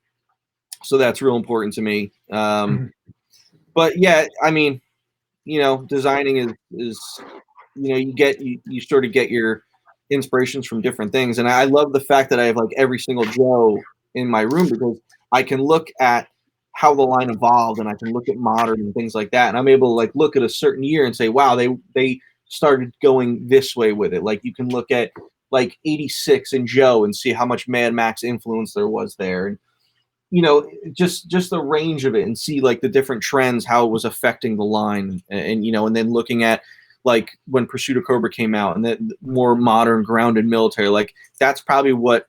So that's real important to me. But yeah, I mean, designing is you sort of get your inspirations from different things. And I love the fact that I have like every single Joe in my room because I can look at how the line evolved and I can look at modern and things like that. And I'm able to like look at a certain year and say, wow, they started going this way with it. Like you can look at like 86 in Joe and see how much Mad Max influence there was there. And, just the range of it and see like the different trends, how it was affecting the line. And then looking at like when Pursuit of Cobra came out and the more modern grounded military, like that's probably what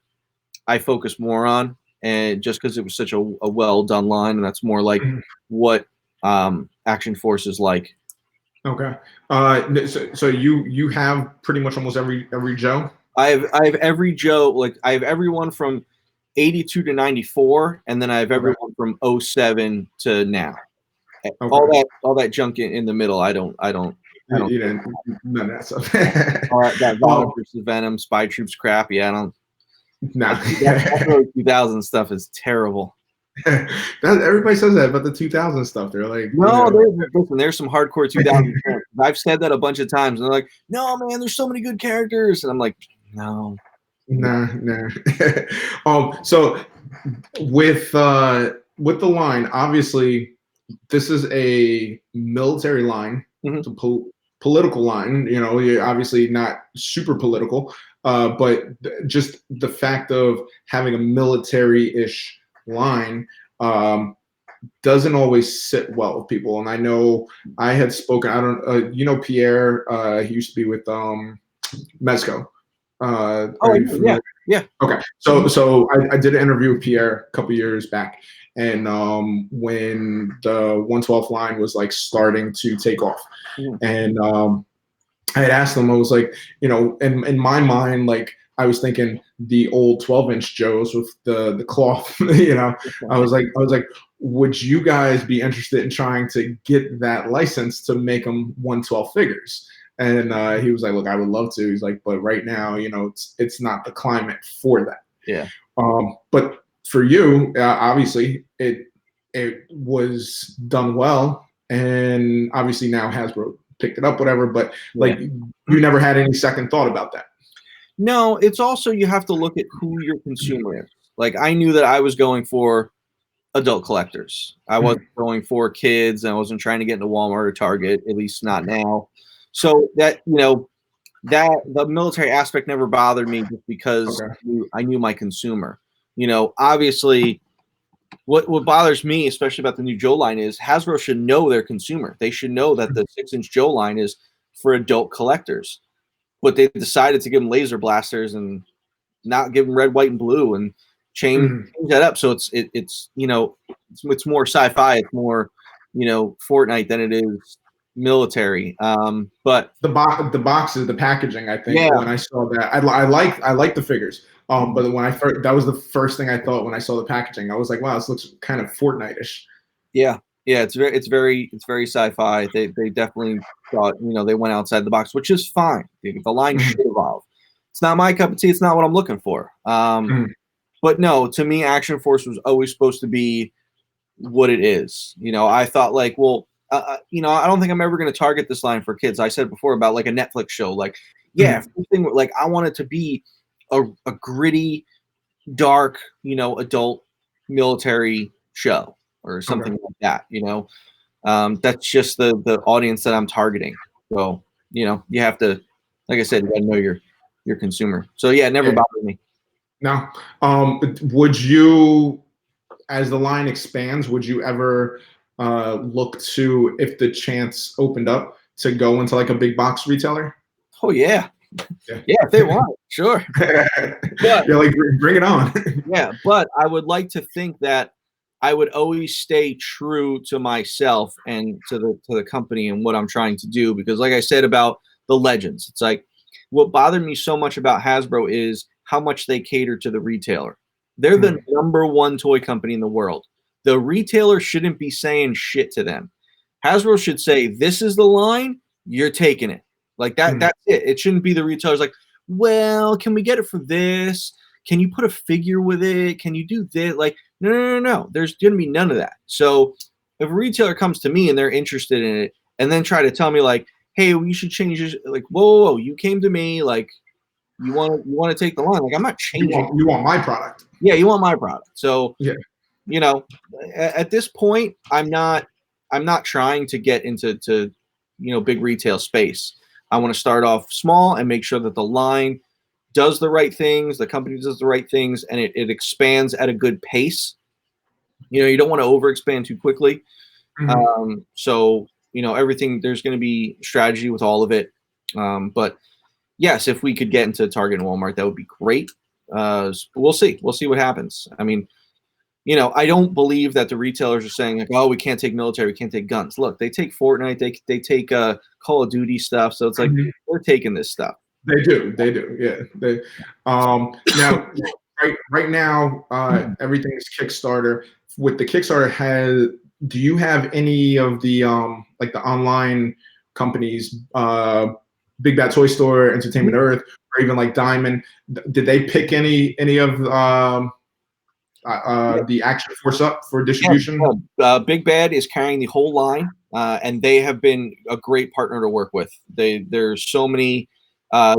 I focus more on. And just because it was such a well done line, and that's more like what Action Force is like. Okay. So you have pretty much almost every Joe? I have every Joe, like I have everyone from 82 to 94, and then I have everyone from 07 to now. Okay. All that junk in the middle, I don't none of that stuff. That Valaverse Venom, Spy Troops crap, yeah, I don't. No, that early 2000 stuff is terrible. Everybody says that about the 2000 stuff. They're like, no, listen, there's some hardcore 2000 fans. I've said that a bunch of times, and they're like, no, man, there's so many good characters, and I'm like, no. Nah. So with the line, obviously, this is a military line. It's a political line. You're obviously not super political, but just the fact of having a military-ish line doesn't always sit well with people. And I know I had spoken. I don't. Pierre. He used to be with Mezco. Yeah. Okay. So I did an interview with Pierre a couple years back, and when the 112th line was like starting to take off, and I had asked him, I was like, in my mind, like I was thinking the old 12-inch Joes with the cloth, I was like, would you guys be interested in trying to get that license to make them 112 figures? And he was like, look, I would love to. He's like, but right now, it's not the climate for that. Yeah. But for you, obviously, it was done well. And obviously now Hasbro picked it up, whatever. But like, you never had any second thought about that. No, it's also you have to look at who your consumer is. Like, I knew that I was going for adult collectors. I wasn't going for kids. And I wasn't trying to get into Walmart or Target, at least not now. So that, that the military aspect never bothered me just because I knew my consumer. Obviously what bothers me, especially about the new Joe line, is Hasbro should know their consumer. They should know that the 6-inch Joe line is for adult collectors. But they decided to give them laser blasters and not give them red, white, and blue and change that up. So it's more sci-fi. It's more, Fortnite than it is military. But the boxes, the packaging. I think yeah, when I saw that, I like the figures. But when I first, that was the first thing I thought when I saw the packaging. I was like, wow, this looks kind of Fortnite-ish. yeah, yeah. It's very sci-fi. They definitely thought, you know, they went outside the box, which is fine. The line Mhm. should evolve. It's not my cup of tea. It's not what I'm looking for. Mhm. But no, to me, Action Force was always supposed to be what it is. You know, I thought like, well, you know, I don't think I'm ever going to target this line for kids. I said before about like a Netflix show. Like, yeah, Mhm. thing, like I want it to be a gritty, dark, you know, adult military show or something Okay. like that. You know, that's just the audience that I'm targeting. So, you know, you have to, like I said, you got to know your consumer. So yeah, it never Yeah. bothered me. Now, would you, as the line expands, would you ever look to, if the chance opened up, to go into like a big box retailer? Oh yeah, Yeah. yeah, if they want, sure. But Yeah, like bring it on. yeah, but I would like to think that I would always stay true to myself and to the company and what I'm trying to do, because like I said about the legends, it's like what bothered me so much about Hasbro is how much they cater to the retailer. They're the Mhm. number one toy company in the world. The retailer shouldn't be saying shit to them. Hasbro should say, "This is the line, you're taking it." Like that Mhm. that's it. It shouldn't be the retailer's like, "Well, can we get it for this? Can you put a figure with it? Can you do this?" Like, no, no, no, no. There's going to be none of that. So if a retailer comes to me and they're interested in it and then try to tell me like, hey, well, you should change this, like, whoa, whoa, whoa, you came to me, like, you want to take the line. Like, I'm not changing. You want my product. Yeah, you want my product. So, Yeah. you know, at this point, I'm not trying to get into you know, big retail space. I want to start off small and make sure that the line does the right things, the company does the right things, and it expands at a good pace. You know, you don't want to overexpand too quickly. Mhm. So, you know, everything, there's going to be strategy with all of it. But yes, if we could get into Target and Walmart, that would be great. We'll see. We'll see what happens. I mean, you know, I don't believe that the retailers are saying like, oh, we can't take military, we can't take guns. Look, they take Fortnite, they take Call of Duty stuff. So it's like Mhm. they're taking this stuff. They do. They do. Yeah. They now right now everything is Kickstarter. With the Kickstarter, has do you have any of the like the online companies, Big Bad Toy Store, Entertainment Earth, or even like Diamond? Did they pick any of the Action Force up for Yeah, distribution? Big Bad is carrying the whole line, and they have been a great partner to work with. There's so many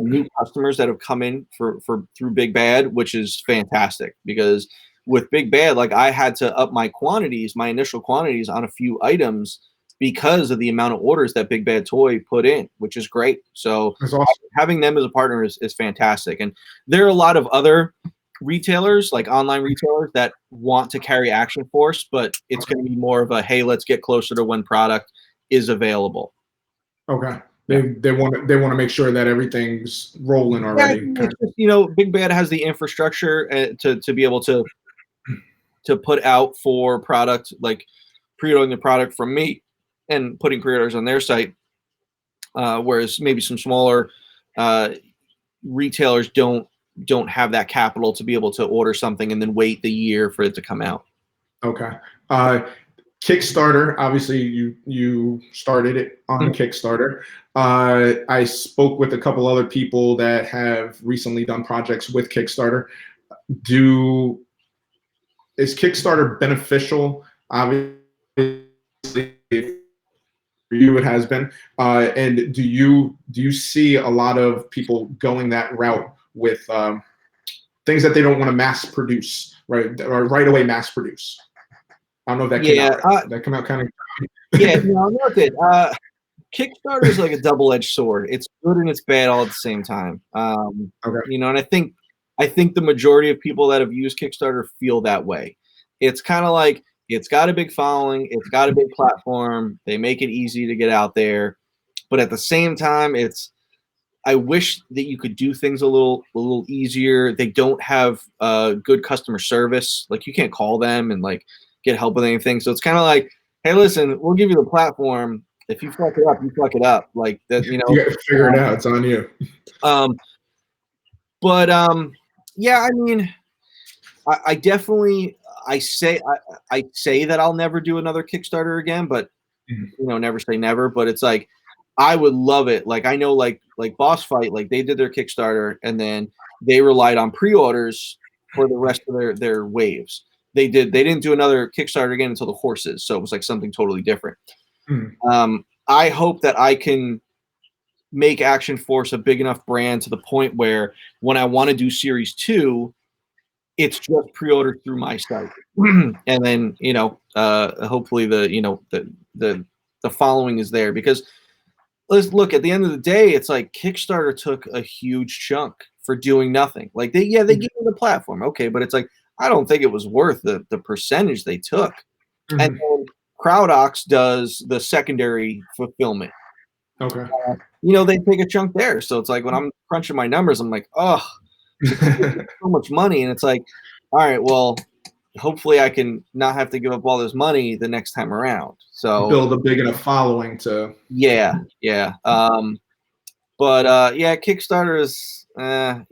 new customers that have come in for through Big Bad, which is fantastic because with Big Bad, like I had to up my quantities, my initial quantities on a few items because of the amount of orders that Big Bad Toy put in, which is great. So That's awesome. having them as a partner is fantastic. And there are a lot of other retailers, like online retailers, that want to carry Action Force, but it's Okay. going to be more of a hey, let's get closer to when product is available. Okay. Yeah. They want to make sure that everything's rolling Yeah, already. it's just, you know, Big Bad has the infrastructure to be able to put out for product, like pre-ordering the product from me and putting pre-orders on their site, whereas maybe some smaller uh, retailers don't have that capital to be able to order something and then wait the year for it to come out. Okay. Uh, Kickstarter, obviously you started it on Kickstarter. I spoke with a couple other people that have recently done projects with Kickstarter. Do is Kickstarter beneficial? Obviously, for you it has been. And do you see a lot of people going that route with things that they don't want to mass produce, right? Or right away mass produce? I don't know if that came Yeah, out right. Did that come out kind of. yeah, no, not it. Kickstarter is like a double-edged sword. It's good and it's bad all at the same time. Okay. You know, and I think the majority of people that have used Kickstarter feel that way. It's kind of like it's got a big following, it's got a big platform. They make it easy to get out there, but at the same time, it's I wish that you could do things a little easier. They don't have good customer service. Like you can't call them and like get help with anything. So it's kind of like, hey, listen, we'll give you the platform. If you fuck it up, you fuck it up. Like that, You got to figure it out. It's on you. But yeah, I mean, I definitely I say that I'll never do another Kickstarter again, but never say never. But it's like I would love it. Like I know like Boss Fight, like they did their Kickstarter and then they relied on pre-orders for the rest of their waves. They didn't do another Kickstarter again until the horses, so it was like something totally different. I hope that I can make Action Force a big enough brand to the point where when I want to do Series 2, it's just pre-ordered through my site, and then hopefully the following is there, because let's look, at the end of the day, it's like Kickstarter took a huge chunk for doing nothing. Like they gave me the platform, okay, but it's like I don't think it was worth the percentage they took. And then CrowdOx does the secondary fulfillment. Okay. They take a chunk there, so it's like when I'm crunching my numbers, I'm like, oh, so much money, and it's like, all right, well, hopefully I can not have to give up all this money the next time around. So build a big enough following to. Yeah. But yeah, Kickstarter is, but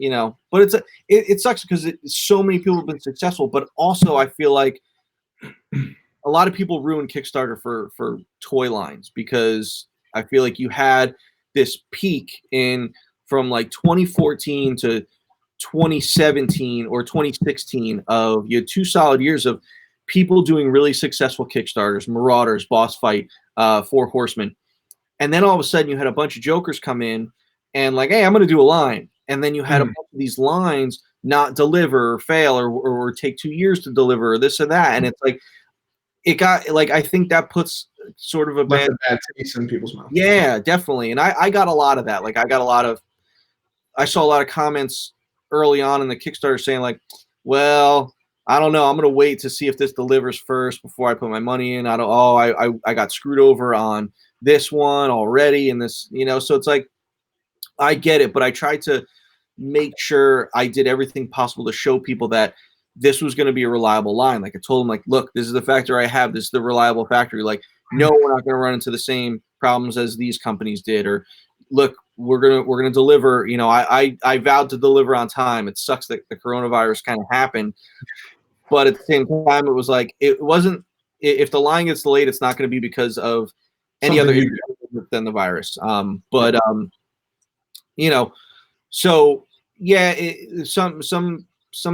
it sucks because so many people have been successful, but also I feel like a lot of people ruin Kickstarter for toy lines, because I feel like you had this peak from like 2014 to 2017 or 2016 you had 2 solid years of people doing really successful Kickstarters, Marauders, Boss Fight, 4 Horsemen. And then all of a sudden you had a bunch of jokers come in and like, hey, I'm going to do a line. And then you had a bunch of these lines not deliver or fail or take 2 years to deliver or this or that. And it's like, it got like, I think that puts sort of a bad taste in people's mouth. Yeah, definitely. And I got a lot of that. Like I saw a lot of comments early on in the Kickstarter saying like, well, I don't know, I'm going to wait to see if this delivers first before I put my money in. I got screwed over on this one already, and this, so it's like, I get it, but I tried to make sure I did everything possible to show people that this was going to be a reliable line. Like I told them, like, look, this is the factory I have. This is the reliable factory. Like, no, we're not going to run into the same problems as these companies did. Or look, we're gonna deliver. I vowed to deliver on time. It sucks that the coronavirus kind of happened, but at the same time, it was like it wasn't. If the line gets delayed, it's not going to be because of any other issue than the virus. So yeah, some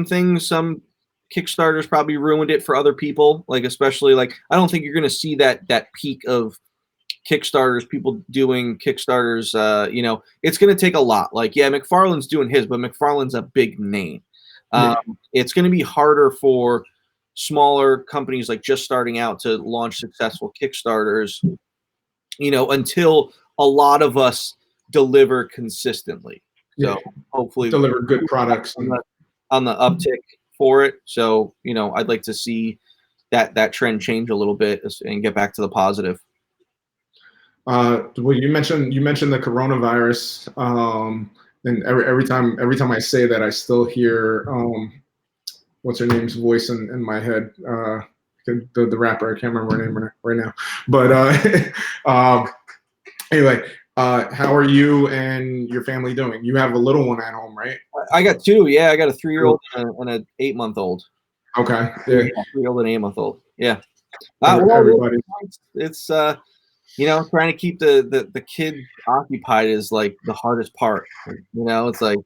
things, some Kickstarters probably ruined it for other people. Like especially like I don't think you're going to see that peak of Kickstarters, people doing Kickstarters. It's going to take a lot. Like yeah, McFarlane's doing his, but McFarlane's a big name. It's going to be harder for smaller companies like just starting out to launch successful Kickstarters, until a lot of us deliver consistently. So hopefully deliver good products on the uptick for it. So, I'd like to see that trend change a little bit and get back to the positive. Well, you mentioned the coronavirus, and every time I say that, I still hear what's her name's voice in my head. The rapper, I can't remember her name right now. But anyway, how are you and your family doing? You have a little one at home, right? I got 2. Yeah, I got a 3-year-old and an 8-month-old. Okay. Yeah. 3-year-old and 8-month-old. Yeah. Everybody. It's trying to keep the kid occupied is like the hardest part. It's like,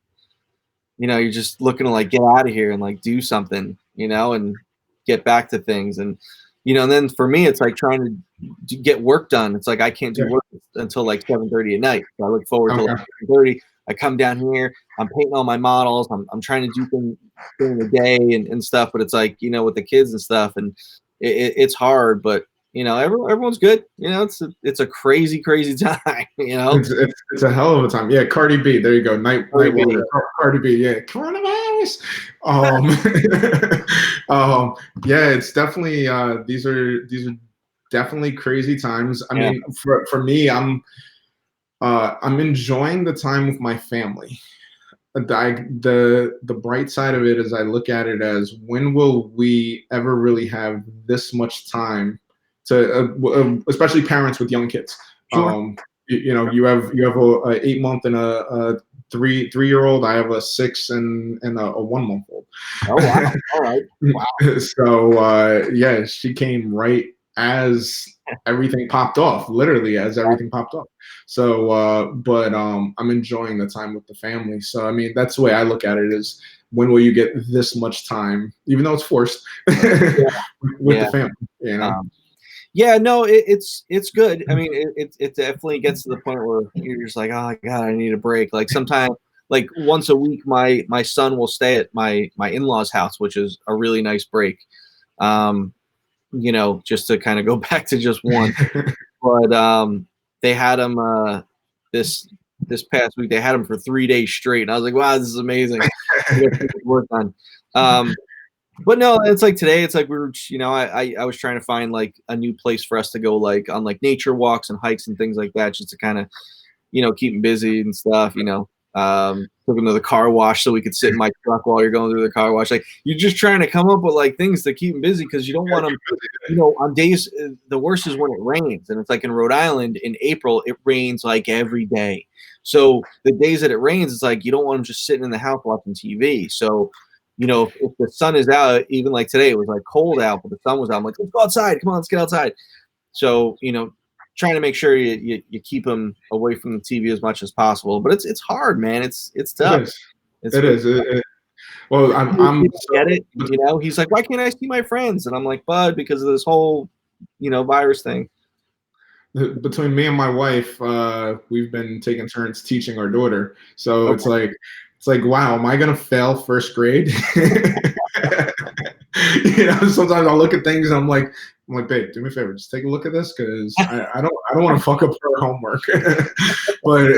you're just looking to like get out of here and like do something, and get back to things. And, and then for me, it's like trying to get work done. It's like I can't do work until like 7:30 at night. So I look forward to like 7:30. I come down here, I'm painting all my models. I'm trying to do things during the day and stuff. But it's like, with the kids and stuff, and it's hard. But everyone's good. It's a crazy time. It's a hell of a time. Yeah, Cardi B. There you go. Cardi B. Yeah, coronavirus. Yeah, it's definitely these are definitely crazy times. I mean, for me, I'm enjoying the time with my family. The bright side of it is I look at it as, when will we ever really have this much time to, especially parents with young kids, Sure. You have a 8-month and a 3-year-old. I have a 6 and a 1-month old. Oh wow! All right. Wow. So yeah, she came right as everything popped off, literally as everything popped off. So but I'm enjoying the time with the family. So I mean, that's the way I look at it, is when will you get this much time, even though it's forced, with the family, Yeah, no, it's good. I mean, it definitely gets to the point where you're just like, oh God, I need a break. Like sometimes, like once a week, my son will stay at my in-laws' house, which is a really nice break. Just to kind of go back to just one. But they had him this past week. They had him for 3 days straight, and I was like, wow, this is amazing. Work on. But no, it's like today, it's like we were, I was trying to find like a new place for us to go, like on like nature walks and hikes and things like that, just to kind of, keep him busy and stuff, took him to the car wash so we could sit in my truck while you're going through the car wash. Like you're just trying to come up with like things to keep him busy, because you don't want him, on days, the worst is when it rains. And it's like in Rhode Island in April, it rains like every day. So the days that it rains, it's like you don't want him just sitting in the house watching TV. So if the sun is out, even like today, it was like cold out, but the sun was out. I'm like, let's go outside. Come on, let's get outside. So, trying to make sure you keep them away from the TV as much as possible. But it's hard, man. It's tough. It is. Well, I'm get it. He's like, why can't I see my friends? And I'm like, bud, because of this whole, virus thing. Between me and my wife, we've been taking turns teaching our daughter. So it's like, wow, am I gonna fail first grade? Sometimes I'll look at things and I'm like, babe, do me a favor, just take a look at this, because I don't want to fuck up her homework. but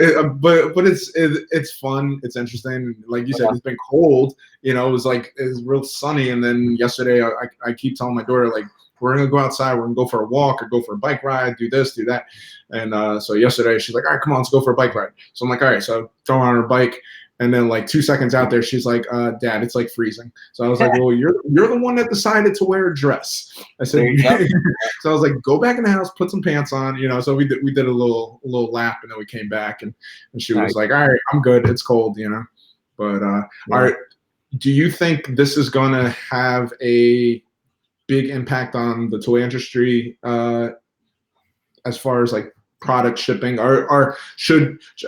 it's fun, it's interesting. Like you said, it's been cold. It was real sunny, and then yesterday I keep telling my daughter, like, we're gonna go outside, we're gonna go for a walk or go for a bike ride, do this, do that. And so yesterday she's like, all right, come on, let's go for a bike ride. So I'm like, all right, so I throw her on her bike. And then like 2 seconds out there, she's like, Dad, it's like freezing. So I was like, well, you're the one that decided to wear a dress. I said, so I was like, go back in the house, put some pants on, so we did a little lap, and then we came back, and she was like, all right, I'm good. It's cold, But all right, do you think this is going to have a big impact on the toy industry as far as like product shipping, or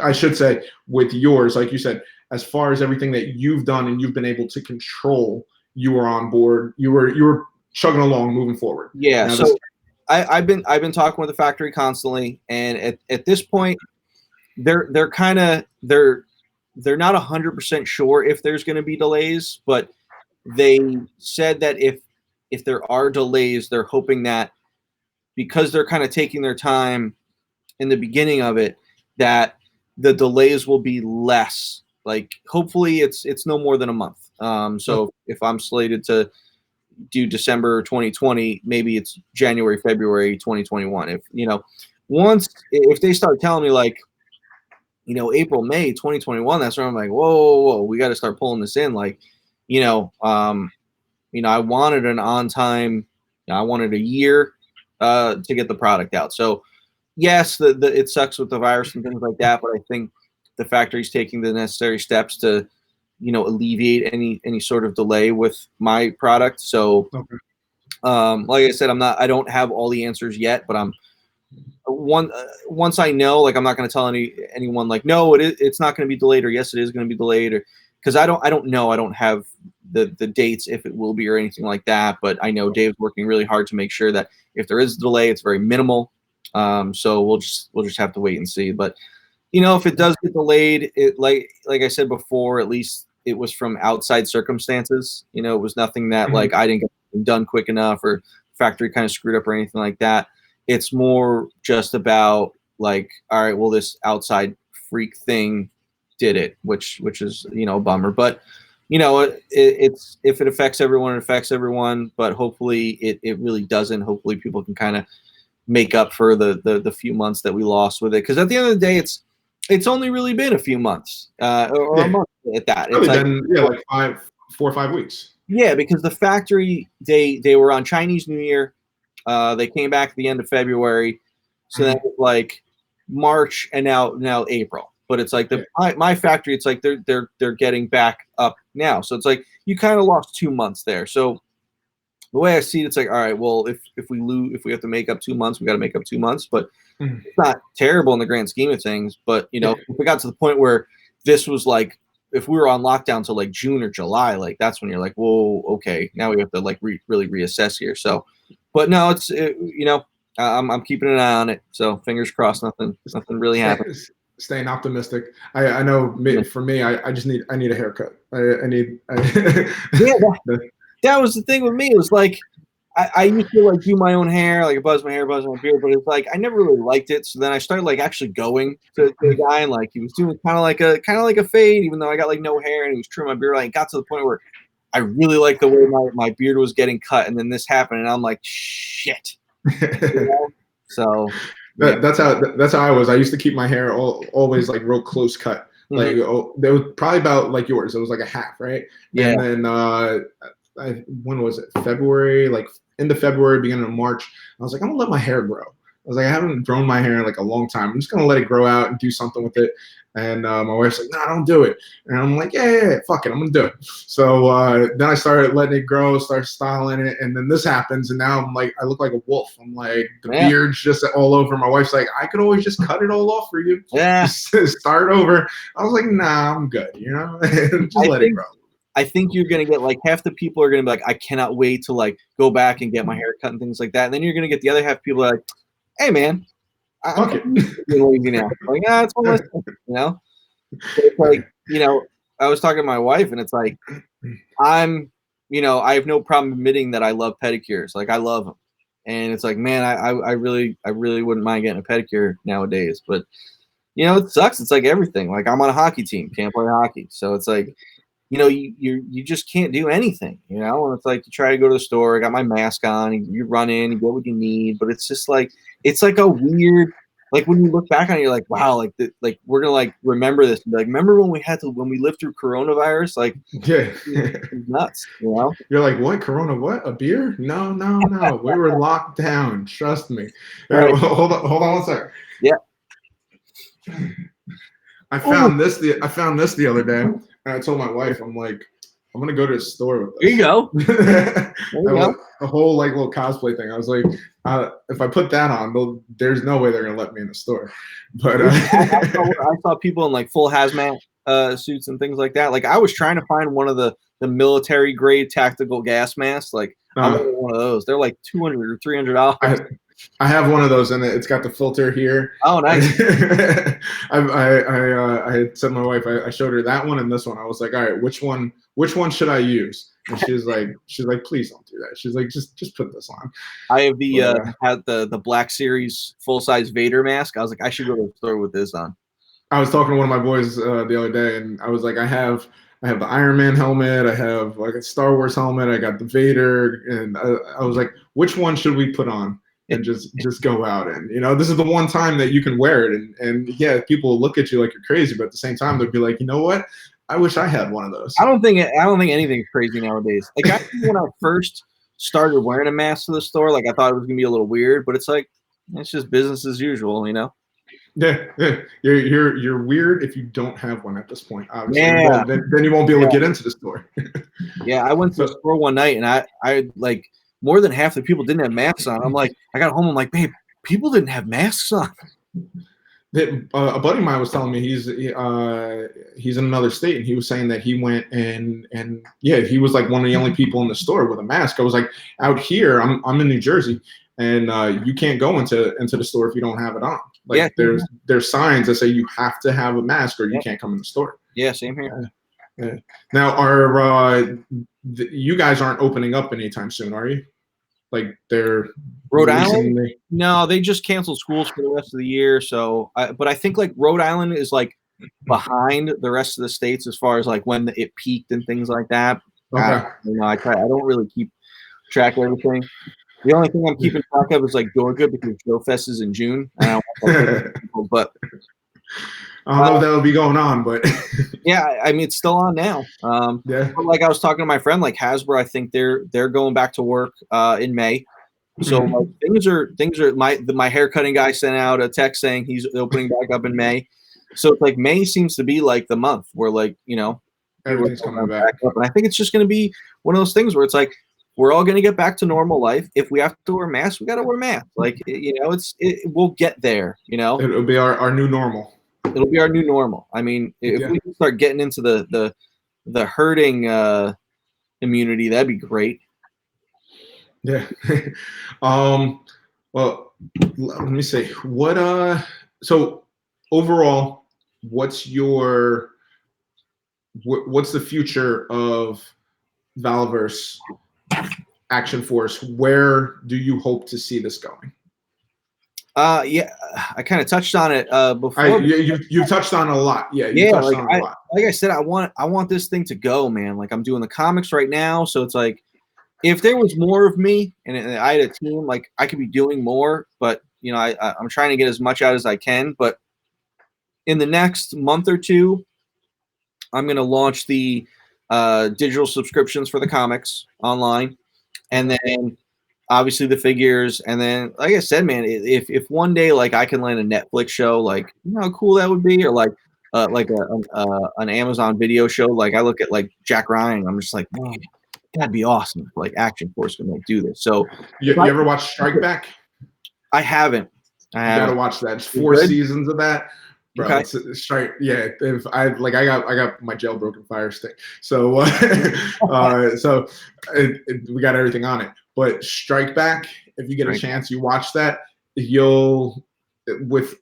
I should say with yours, like you said, as far as everything that you've done and you've been able to control, you were on board, you were chugging along, moving forward. Yeah. Now so I've been talking with the factory constantly, and at this point, they're not 100% sure if there's going to be delays, but they said that if there are delays, they're hoping that because they're kind of taking their time in the beginning of it, that the delays will be less. Like hopefully it's no more than a month. So if I'm slated to do December 2020, maybe it's January, February 2021. If they start telling me like, April, May 2021, that's where I'm like, whoa, we got to start pulling this in. Like, I wanted an on time. I wanted a year to get the product out. So yes, it sucks with the virus and things like that, but I think the factory's taking the necessary steps to, alleviate any sort of delay with my product. So, like I said, I don't have all the answers yet, but once I know, like, I'm not going to tell anyone like, no, it's not going to be delayed, or yes, it is going to be delayed, or because I don't know, I don't have the dates if it will be or anything like that. But I know Dave's working really hard to make sure that if there is a delay, it's very minimal. So we'll just have to wait and see. But if it does get delayed, it like I said before, at least it was from outside circumstances. It was nothing that like I didn't get it done quick enough, or factory kind of screwed up or anything like that. It's more just about like, all right, well, this outside freak thing did it, which is a bummer. But it's if it affects everyone, it affects everyone. But hopefully it really doesn't. Hopefully people can kind of make up for the few months that we lost with it, because at the end of the day, it's only really been a few months or a month at that. It's like 4 or 5 weeks. Yeah, because the factory they were on Chinese New Year. They came back at the end of February, so that was like March and now April. But it's like my factory, it's like they're getting back up now. So it's like you kind of lost 2 months there. So the way I see it, it's like, all right, well, if we have to make up 2 months, we got to make up 2 months. But it's not terrible in the grand scheme of things. But if we got to the point where this was like, if we were on lockdown till like June or July, like that's when you're like, whoa, okay, now we have to like really reassess here. So, but no, I'm keeping an eye on it. So fingers crossed, nothing really happens. Staying optimistic. I know for me, I need a haircut. That was the thing with me. It was like I used to like do my own hair, like buzz my hair, buzz my beard, but it's like I never really liked it. So then I started like actually going to the guy, and like he was doing kind of like a fade, even though I got like no hair, and he was trimming my beard. Like, got to the point where I really liked the way my beard was getting cut, and then this happened, and I'm like, shit. So that's how I was. I used to keep my hair always like real close cut. Like there was probably about like yours. It was like a half, right? Yeah. And then when was it? February, like into February, beginning of March. I was like, I'm gonna let my hair grow. I was like, I haven't grown my hair in like a long time. I'm just gonna let it grow out and do something with it. And my wife's like, no, don't do it. And I'm like, yeah, fuck it, I'm gonna do it. So then I started letting it grow, start styling it, and then this happens, and now I'm like, I look like a wolf. I'm like, the beard's just all over. My wife's like, I could always just cut it all off for you. Yeah. Just start over. I was like, nah, I'm good, just let it grow. I think you're going to get like half the people are going to be like, I cannot wait to like go back and get my hair cut and things like that. And then you're going to get the other half of people like, hey man, I'm lazy now. Like, it's one of those things, So it's like, I was talking to my wife, and it's like, I have no problem admitting that I love pedicures. Like I love them. And it's like, man, I really wouldn't mind getting a pedicure nowadays, but it sucks. It's like everything. Like I'm on a hockey team, can't play hockey. So it's like, you just can't do anything, and it's like you try to go to the store, I got my mask on, you run in, you get what you need, but it's just like, it's like a weird, like when you look back on it, you're like, wow, like we're gonna like remember this, and be like, remember when we lived through coronavirus, like it's nuts, You're like, what, corona, what, a beer? No, we were locked down, trust me. Right. Hold on one second. Yeah. I found this the other day. And I told my wife, I'm like, I'm gonna go to the store with this. There you go. A whole like little cosplay thing. I was like, if I put that on, there's no way they're gonna let me in the store. But I saw people in like full hazmat suits and things like that. Like I was trying to find one of the military grade tactical gas masks. Like I'm one of those. They're like $200 or $300. I have one of those, and it's got the filter here. Oh, nice. I had said to my wife, I showed her that one and this one. I was like, all right, which one should I use? And she's like, please don't do that. She's like, just put this on. I have the Black Series full size Vader mask. I was like, I should go to the store with this on. I was talking to one of my boys the other day, and I was like, I have the Iron Man helmet. I have like a Star Wars helmet. I got the Vader, and I was like, which one should we put on? And just go out, and this is the one time that you can wear it, and yeah, people will look at you like you're crazy, but at the same time they'll be like, you know what, I wish I had one of those. I don't think anything's crazy nowadays. Like when I first started wearing a mask to the store, like I thought it was gonna be a little weird, but it's like it's just business as usual, Yeah. You're weird if you don't have one at this point, obviously. Yeah. Well, then you won't be able to get into the store. Yeah, I went to the store one night, and I like, more than half the people didn't have masks on. I'm like, I got home, I'm like, babe, people didn't have masks on. A buddy of mine was telling me he's in another state, and he was saying that he went and yeah, he was like one of the only people in the store with a mask. I was like, out here, I'm in New Jersey, and you can't go into the store if you don't have it on. Like there's signs that say you have to have a mask or you can't come in the store. Yeah, same here. Yeah. Now, you guys aren't opening up anytime soon, are you? Like they're Rhode Island? No, they just canceled schools for the rest of the year. So, but I think like Rhode Island is like behind the rest of the states as far as like when it peaked and things like that. Okay. I don't really keep track of everything. The only thing I'm keeping track of is like Georgia, because Joe Fest is in June. I don't but I don't know if that will be going on, but yeah, I mean it's still on now. Yeah. Like I was talking to my friend, like Hasbro, I think they're going back to work in May. So like, things are my haircutting guy sent out a text saying he's opening back up in May. So it's like May seems to be like the month where like, you know, Everything's coming back. up. And I think it's just going to be one of those things where it's like, we're all going to get back to normal life. If we have to wear masks, we got to wear masks. Like, you know, we'll get there, you know, It'll be our new normal. It'll be our new normal. I mean, if we can start getting into the herding immunity, that'd be great. Yeah. Well, let me see. So overall, what's the future of Valaverse Action Force? Where do you hope to see this going? Yeah, I kind of touched on it before. You've touched on it a lot. Yeah, like I said, I want this thing to go, man. Like I'm doing the comics right now, so it's like if there was more of me and I had a team, like I could be doing more. But you know, I'm trying to get as much out as I can. But in the next month or two, I'm going to launch the digital subscriptions for the comics online, and then obviously the figures. And then, like I said, man, if one day like I can land a Netflix show, like you know how cool that would be, or like an Amazon video show. Like I look at like Jack Ryan, I'm just like, man, that'd be awesome. Like Action Force can like do this. So you ever watch Strike Back? I haven't. You gotta watch that. It's 4 seasons of that. Bro, okay. It's straight. Yeah, if I got my jailbroken Fire Stick, so we got everything on it. But Strike Back, if you get a chance, you watch that. You'll with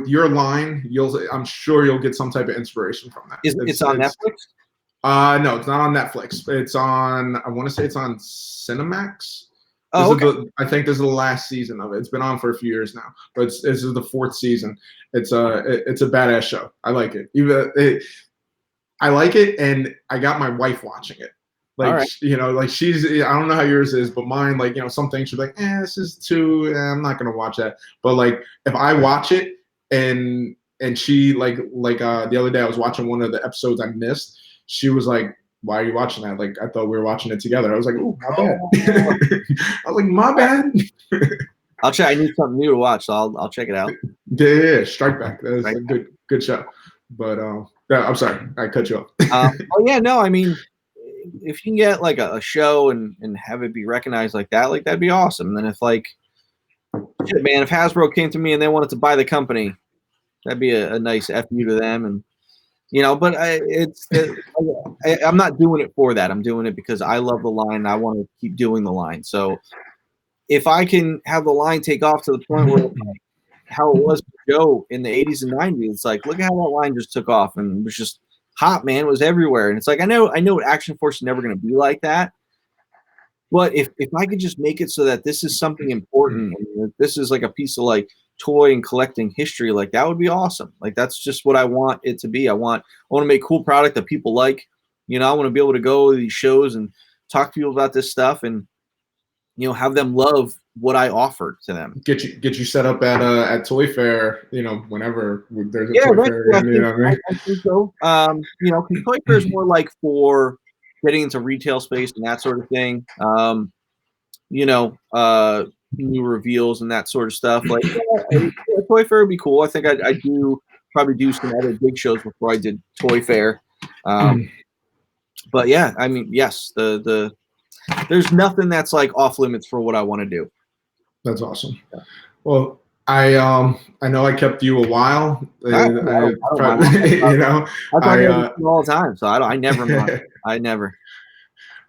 your line, I'm sure you'll get some type of inspiration from that. It's on Netflix? No, it's not on Netflix. It's on. I want to say it's on Cinemax. Oh, okay. I think this is the last season of it. It's been on for a few years now, but this is the 4th season. It's a badass show. I like it. I like it, and I got my wife watching it. Like you know, like she's. I don't know how yours is, but mine, like you know, some things she's like, this is too. I'm not gonna watch that. But like, if I watch it, and she like the other day I was watching one of the episodes I missed. She was like, why are you watching that? Like, I thought we were watching it together. I was like, ooh, my bad. I was like, my bad. I'll check. I need something new to watch, so I'll check it out. Yeah, Strike Back. That's a good show. But I'm sorry, I cut you off. Oh yeah, no, I mean, if you can get like a show and have it be recognized like that, like that'd be awesome. And then if like, shit, man, if Hasbro came to me and they wanted to buy the company, that'd be a nice FU to them. And you know, but I'm not doing it for that. I'm doing it because I love the line and I want to keep doing the line. So if I can have the line take off to the point where how it was for Joe in the 80s and 90s, it's like, look at how that line just took off and it was just hot, man. It was everywhere. And it's like, I know Action Force is never going to be like that. But if I could just make it so that this is something important, and this is like a piece of like toy and collecting history, like that would be awesome. Like that's just what I want it to be. I want to make cool product that people like. You know, I want to be able to go to these shows and talk to people about this stuff, and you know, have them love what I offered to them. Get you set up at Toy Fair. You know, whenever there's a Toy Fair. You know what I mean? I think so. You know, because Toy Fair is more like for getting into retail space and that sort of thing. You know, new reveals and that sort of stuff. Like Toy Fair would be cool. I think I probably do some other big shows before I did Toy Fair. But yeah, I mean, yes, there's nothing that's like off limits for what I want to do. That's awesome. Well, I know I kept you a while. I talk all the time, so I never mind. I never.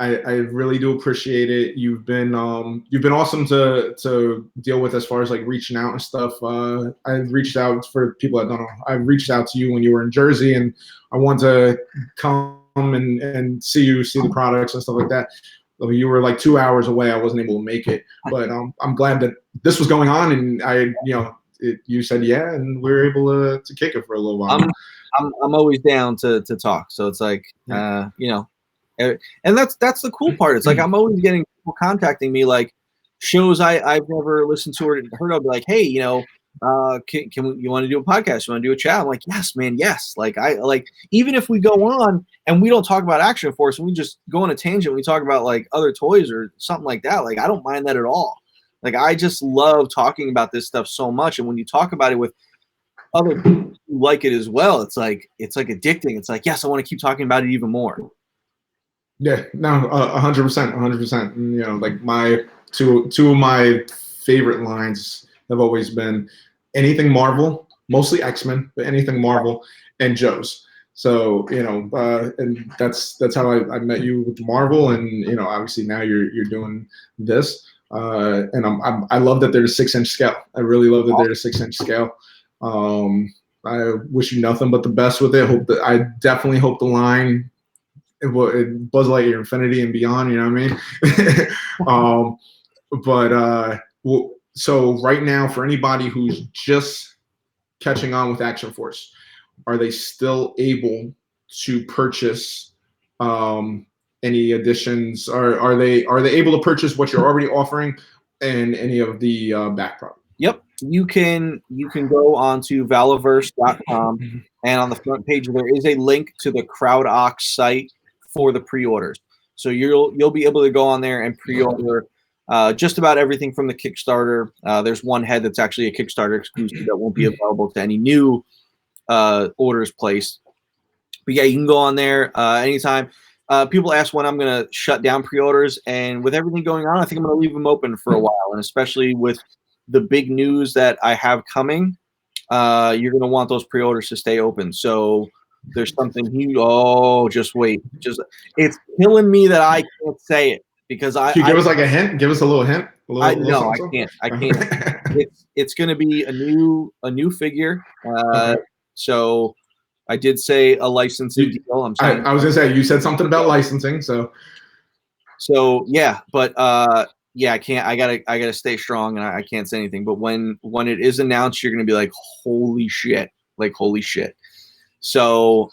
I really do appreciate it. You've been awesome to deal with as far as like reaching out and stuff. I've reached out, for people that don't know, I reached out to you when you were in Jersey, and I wanted to come and see the products and stuff like that. You were like 2 hours away. I wasn't able to make it, but I'm glad that this was going on, and you said yeah, and we were able to kick it for a little while. I'm always down to talk. So it's like you know. And that's the cool part. It's like I'm always getting people contacting me, like shows I've never listened to or heard of. Like, hey, you know, you want to do a podcast? You want to do a chat? I'm like, yes, man, yes. Like even if we go on and we don't talk about Action Force and we just go on a tangent, we talk about like other toys or something like that. Like I don't mind that at all. Like, I just love talking about this stuff so much. And when you talk about it with other people who like it as well, it's like addicting. It's like, yes, I want to keep talking about it even more. Yeah, no, 100%, 100%. You know, like my two of my favorite lines have always been anything Marvel, mostly X-Men, but anything Marvel and Joe's. So, you know, and that's how I met you with Marvel, and you know, obviously now you're doing this, and I love that there's a 6-inch scale. I really love that there's a 6-inch scale. I wish you nothing but the best with it. I definitely hope the line, Buzz Lightyear Infinity and beyond, you know what I mean? So right now, for anybody who's just catching on with Action Force, are they still able to purchase any additions? Are they able to purchase what you're already offering and any of the back product? Yep, you can go on to Valaverse.com, and on the front page there is a link to the CrowdOx site for the pre-orders. So you'll be able to go on there and pre-order just about everything from the Kickstarter. There's one head that's actually a Kickstarter exclusive that won't be available to any new orders placed. But yeah, you can go on there anytime. People ask when I'm going to shut down pre-orders, and with everything going on, I think I'm going to leave them open for a while, and especially with the big news that I have coming, you're going to want those pre-orders to stay open. So there's something huge. Oh, just wait. It's killing me that I can't say it because Can you give us like a hint? Give us a little hint. No, I can't. It's going to be a new figure. Okay. So I did say a licensing deal. I was going to say, you said something about licensing. So yeah, but yeah, I can't. I gotta stay strong, and I can't say anything. But when it is announced, you're gonna be like, holy shit! Like, holy shit! So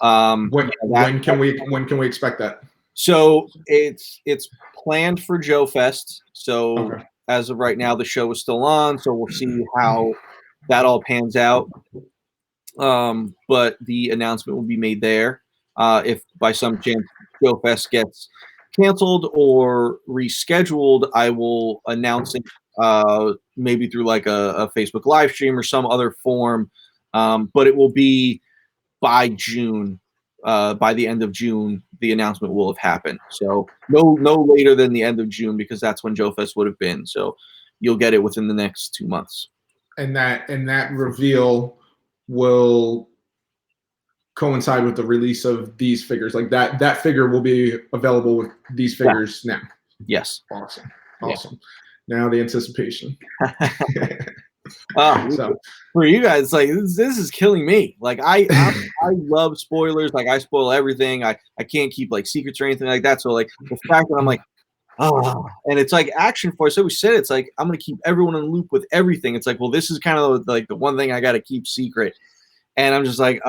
when can we expect that? So it's planned for Joe Fest. So okay. As of right now, the show is still on. So we'll see how that all pans out. But the announcement will be made there. If by some chance Joe Fest gets canceled or rescheduled, I will announce it maybe through like a Facebook live stream or some other form. But it will be by June. By the end of June, the announcement will have happened. So no later than the end of June, because that's when Joe Fest would have been. So you'll get it within the next 2 months. And that reveal will coincide with the release of these figures. Like that figure will be available with these figures now. Yes. Awesome. Yeah. Now the anticipation. So for you guys, like this is killing me. Like I love spoilers. Like I spoil everything. I can't keep like secrets or anything like that. So like the fact that I'm like, oh, and it's like Action Force. So we said it's like I'm gonna keep everyone in the loop with everything. It's like, well, this is kind of like the one thing I got to keep secret. And I'm just like,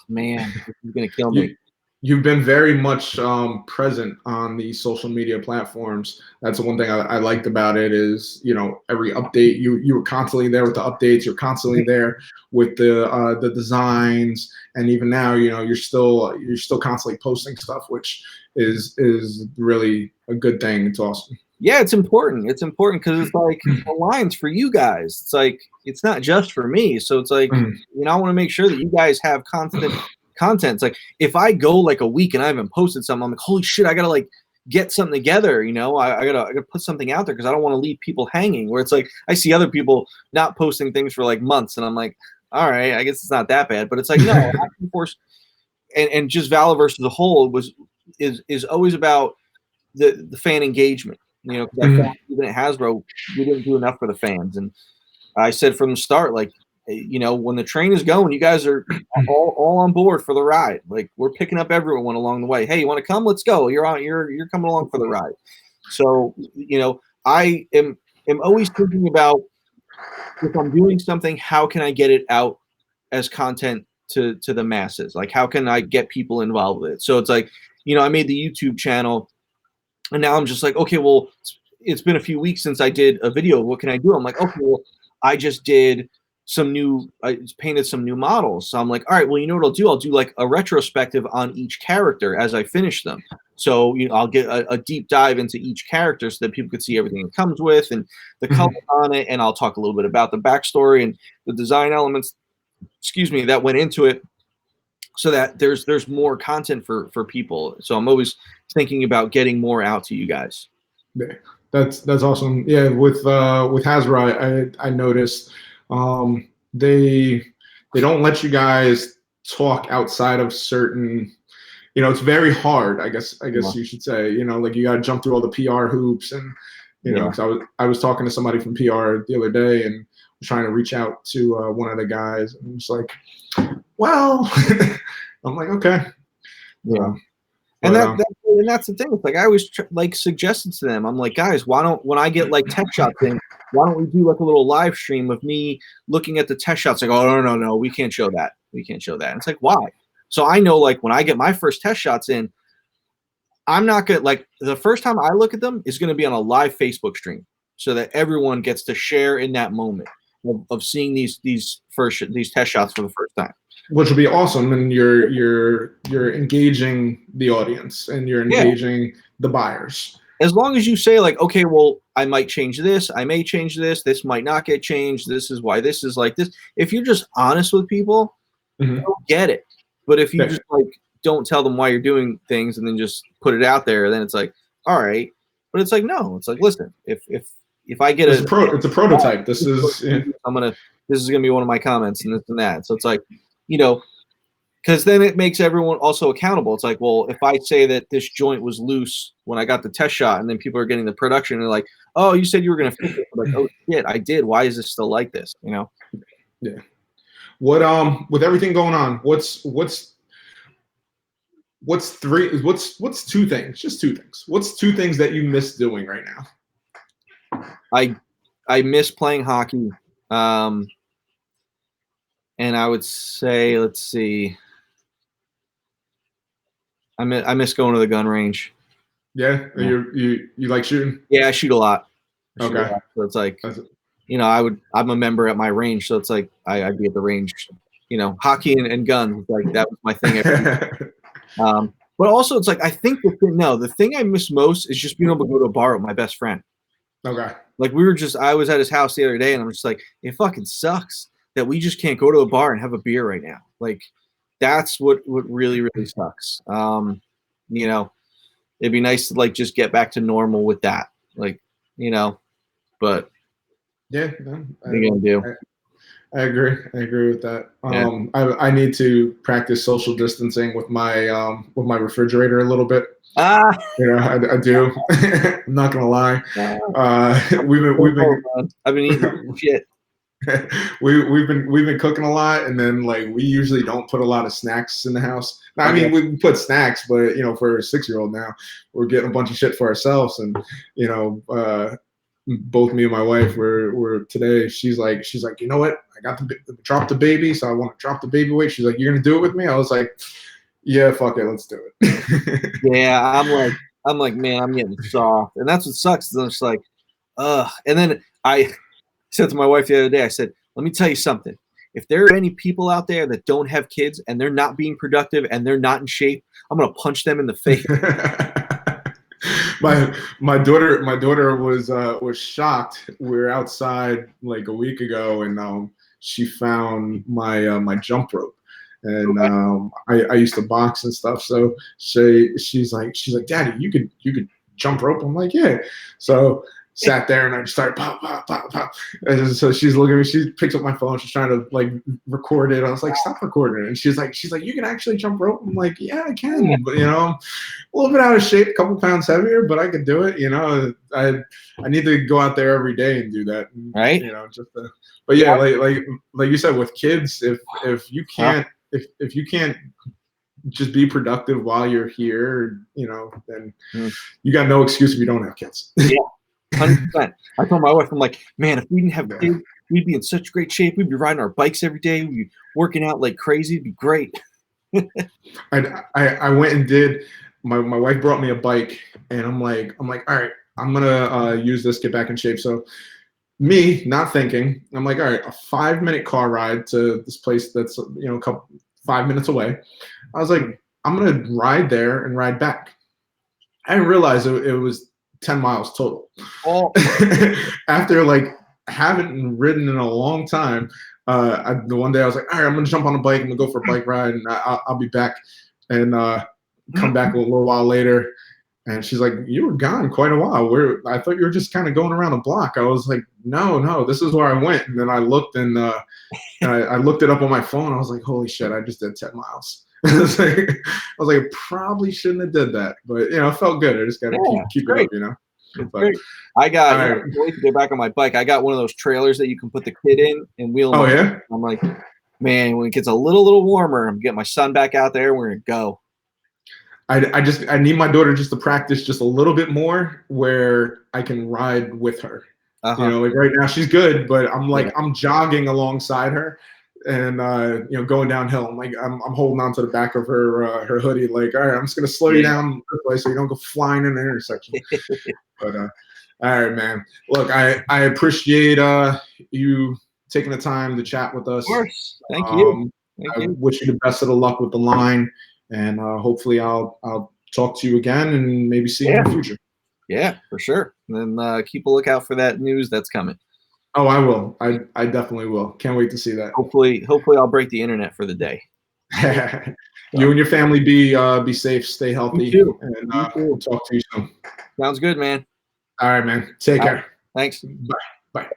man, this is gonna kill me. You've been very much present on the social media platforms. That's the one thing I liked about it is, you know, every update, you were constantly there with the updates. You're constantly there with the designs, and even now, you know, you're still constantly posting stuff, which is really a good thing. It's awesome. Yeah, it's important. It's important because it's like the line's for you guys. It's like it's not just for me. So it's like, you know, I want to make sure that you guys have constant content. It's like if I go like a week and I haven't posted something, I'm like, holy shit, I gotta like get something together. You know, I gotta put something out there because I don't want to leave people hanging. Where it's like I see other people not posting things for like months, and I'm like, all right, I guess it's not that bad. But it's like no, Action Force and just Valaverse as a whole is always about the fan engagement. You know, because I thought even at Hasbro, we didn't do enough for the fans. And I said from the start, like, you know, when the train is going, you guys are all on board for the ride. Like, we're picking up everyone along the way. Hey, you want to come? Let's go. You're coming along for the ride. So, you know, I am always thinking about if I'm doing something, how can I get it out as content to the masses? Like, how can I get people involved with it? So it's like, you know, I made the YouTube channel. And now I'm just like, okay, well, it's been a few weeks since I did a video. What can I do? I'm like, okay, well, I just did I painted some new models. So I'm like, all right, well, you know what I'll do? I'll do like a retrospective on each character as I finish them. So I'll get a deep dive into each character so that people could see everything it comes with and the color on it, and I'll talk a little bit about the backstory and the design elements, that went into it, so that there's more content for people. So I'm always thinking about getting more out to you guys. Yeah, that's awesome. Yeah, with Hasbro, I noticed they don't let you guys talk outside of certain. It's very hard. I guess you should say. Like you got to jump through all the PR hoops, and because I was talking to somebody from PR the other day and was trying to reach out to one of the guys, and it's like, well, I'm like, okay, yeah. And that's the thing. It's like I always suggested to them. I'm like, guys, why don't, when I get like test shots in, why don't we do like a little live stream of me looking at the test shots? Like, oh no, we can't show that. We can't show that. And it's like, why? So I know, like, when I get my first test shots in, I'm not gonna, like, the first time I look at them is going to be on a live Facebook stream, so that everyone gets to share in that moment of seeing these test shots for the first time. Which will be awesome, and you're engaging the audience, and you're engaging the buyers. As long as you say, like, okay, well, I might change this, I may change this, this might not get changed, this is why this is like this. If you're just honest with people, they'll get it. But if you just like don't tell them why you're doing things and then just put it out there, then it's like, all right. But it's like, no, it's like, listen, if I get it's a prototype. This is gonna be one of my comments and this and that. So it's like, because then it makes everyone also accountable. It's like, well, if I say that this joint was loose when I got the test shot, and then people are getting the production, and they're like, oh, you said you were gonna fix it. I'm like, oh shit, I did. Why is this still like this? Yeah. What with everything going on, what's two things? Just two things. What's two things that you miss doing right now? I miss playing hockey. And I would say, let's see, I miss going to the gun range. Yeah, you like shooting? Yeah, I shoot a lot. Okay. So it's like, I'm a member at my range, so it's like I'd be at the range. Hockey and guns, like that was my thing. But also, it's like, I think the thing I miss most is just being able to go to a bar with my best friend. Okay. Like I was at his house the other day, and I'm just like, it fucking sucks that we just can't go to a bar and have a beer right now. Like, that's what really, really sucks. It'd be nice to like just get back to normal with that. Like, but yeah, what are you gonna do? I agree with that. I need to practice social distancing with my refrigerator a little bit. I do. I'm not gonna lie. I've been eating shit. We've been cooking a lot, and then like we usually don't put a lot of snacks in the house. I mean, we put snacks, but for a 6-year-old now, we're getting a bunch of shit for ourselves, and both me and my wife were today. She's like, you know what? I got drop the baby, so I want to drop the baby weight. She's like, you're gonna do it with me? I was like, yeah, fuck it, let's do it. Yeah, I'm like, man, I'm getting soft, and that's what sucks. I'm just like, ugh. And then I said to my wife the other day, I said, let me tell you something. If there are any people out there that don't have kids and they're not being productive and they're not in shape, I'm gonna punch them in the face. My daughter was shocked. We were outside like a week ago, and she found my jump rope, and I used to box and stuff. So she's like, Daddy, you could jump rope. I'm like, yeah. So sat there and I just started pop, pop, pop, pop. And so she's looking at me. She picks up my phone. She's trying to like record it. I was like, stop recording it. And she's like, you can actually jump rope. I'm like, yeah, I can. But a little bit out of shape, a couple pounds heavier, but I could do it. I need to go out there every day and do that. Right. But yeah, like you said, with kids, if you can't if you can't just be productive while you're here, then you got no excuse if you don't have kids. Yeah. 100%. I told my wife, I'm like, man, if we didn't have kids, we'd be in such great shape. We'd be riding our bikes every day. We'd be working out like crazy. It'd be great. I went and did. My wife brought me a bike, and I'm like, all right, I'm gonna use this, get back in shape. So me not thinking, I'm like, all right, a 5-minute car ride to this place that's, you know, 5 minutes away. I was like, I'm gonna ride there and ride back. I didn't realize it was 10 miles total. Oh. After like haven't ridden in a long time, the one day I was like, all right, I'm gonna jump on a bike. I'm gonna go for a bike ride, and I'll be back. And come back a little while later, and she's like, you were gone quite a while. I thought you were just kind of going around the block. I was like, no, this is where I went. And then I looked and I looked it up on my phone. I was like, holy shit, I just did 10 miles. I was like, probably shouldn't have did that, but you know, it felt good. I just got to keep it up, you know. But, I got to get back on my bike. I got one of those trailers that you can put the kid in and wheel him. Oh yeah. I'm like, man, when it gets a little warmer, I'm getting my son back out there. We're gonna go. I need my daughter just to practice just a little bit more where I can ride with her. You know, like right now she's good, but I'm jogging alongside her. And you know, going downhill, I'm holding on to the back of her hoodie, like, all right, I'm just gonna slow you down this way so you don't go flying in the intersection. But all right, man. Look, I appreciate you taking the time to chat with us. Of course, thank you. I wish you the best of the luck with the line, and hopefully I'll talk to you again and maybe see you in the future. Yeah, for sure. And then keep a lookout for that news that's coming. Oh, I will. I definitely will. Can't wait to see that. Hopefully I'll break the internet for the day. You and your family be safe, stay healthy, you too. And we'll talk to you soon. Sounds good, man. All right, man. Take care. Thanks. Bye. Bye.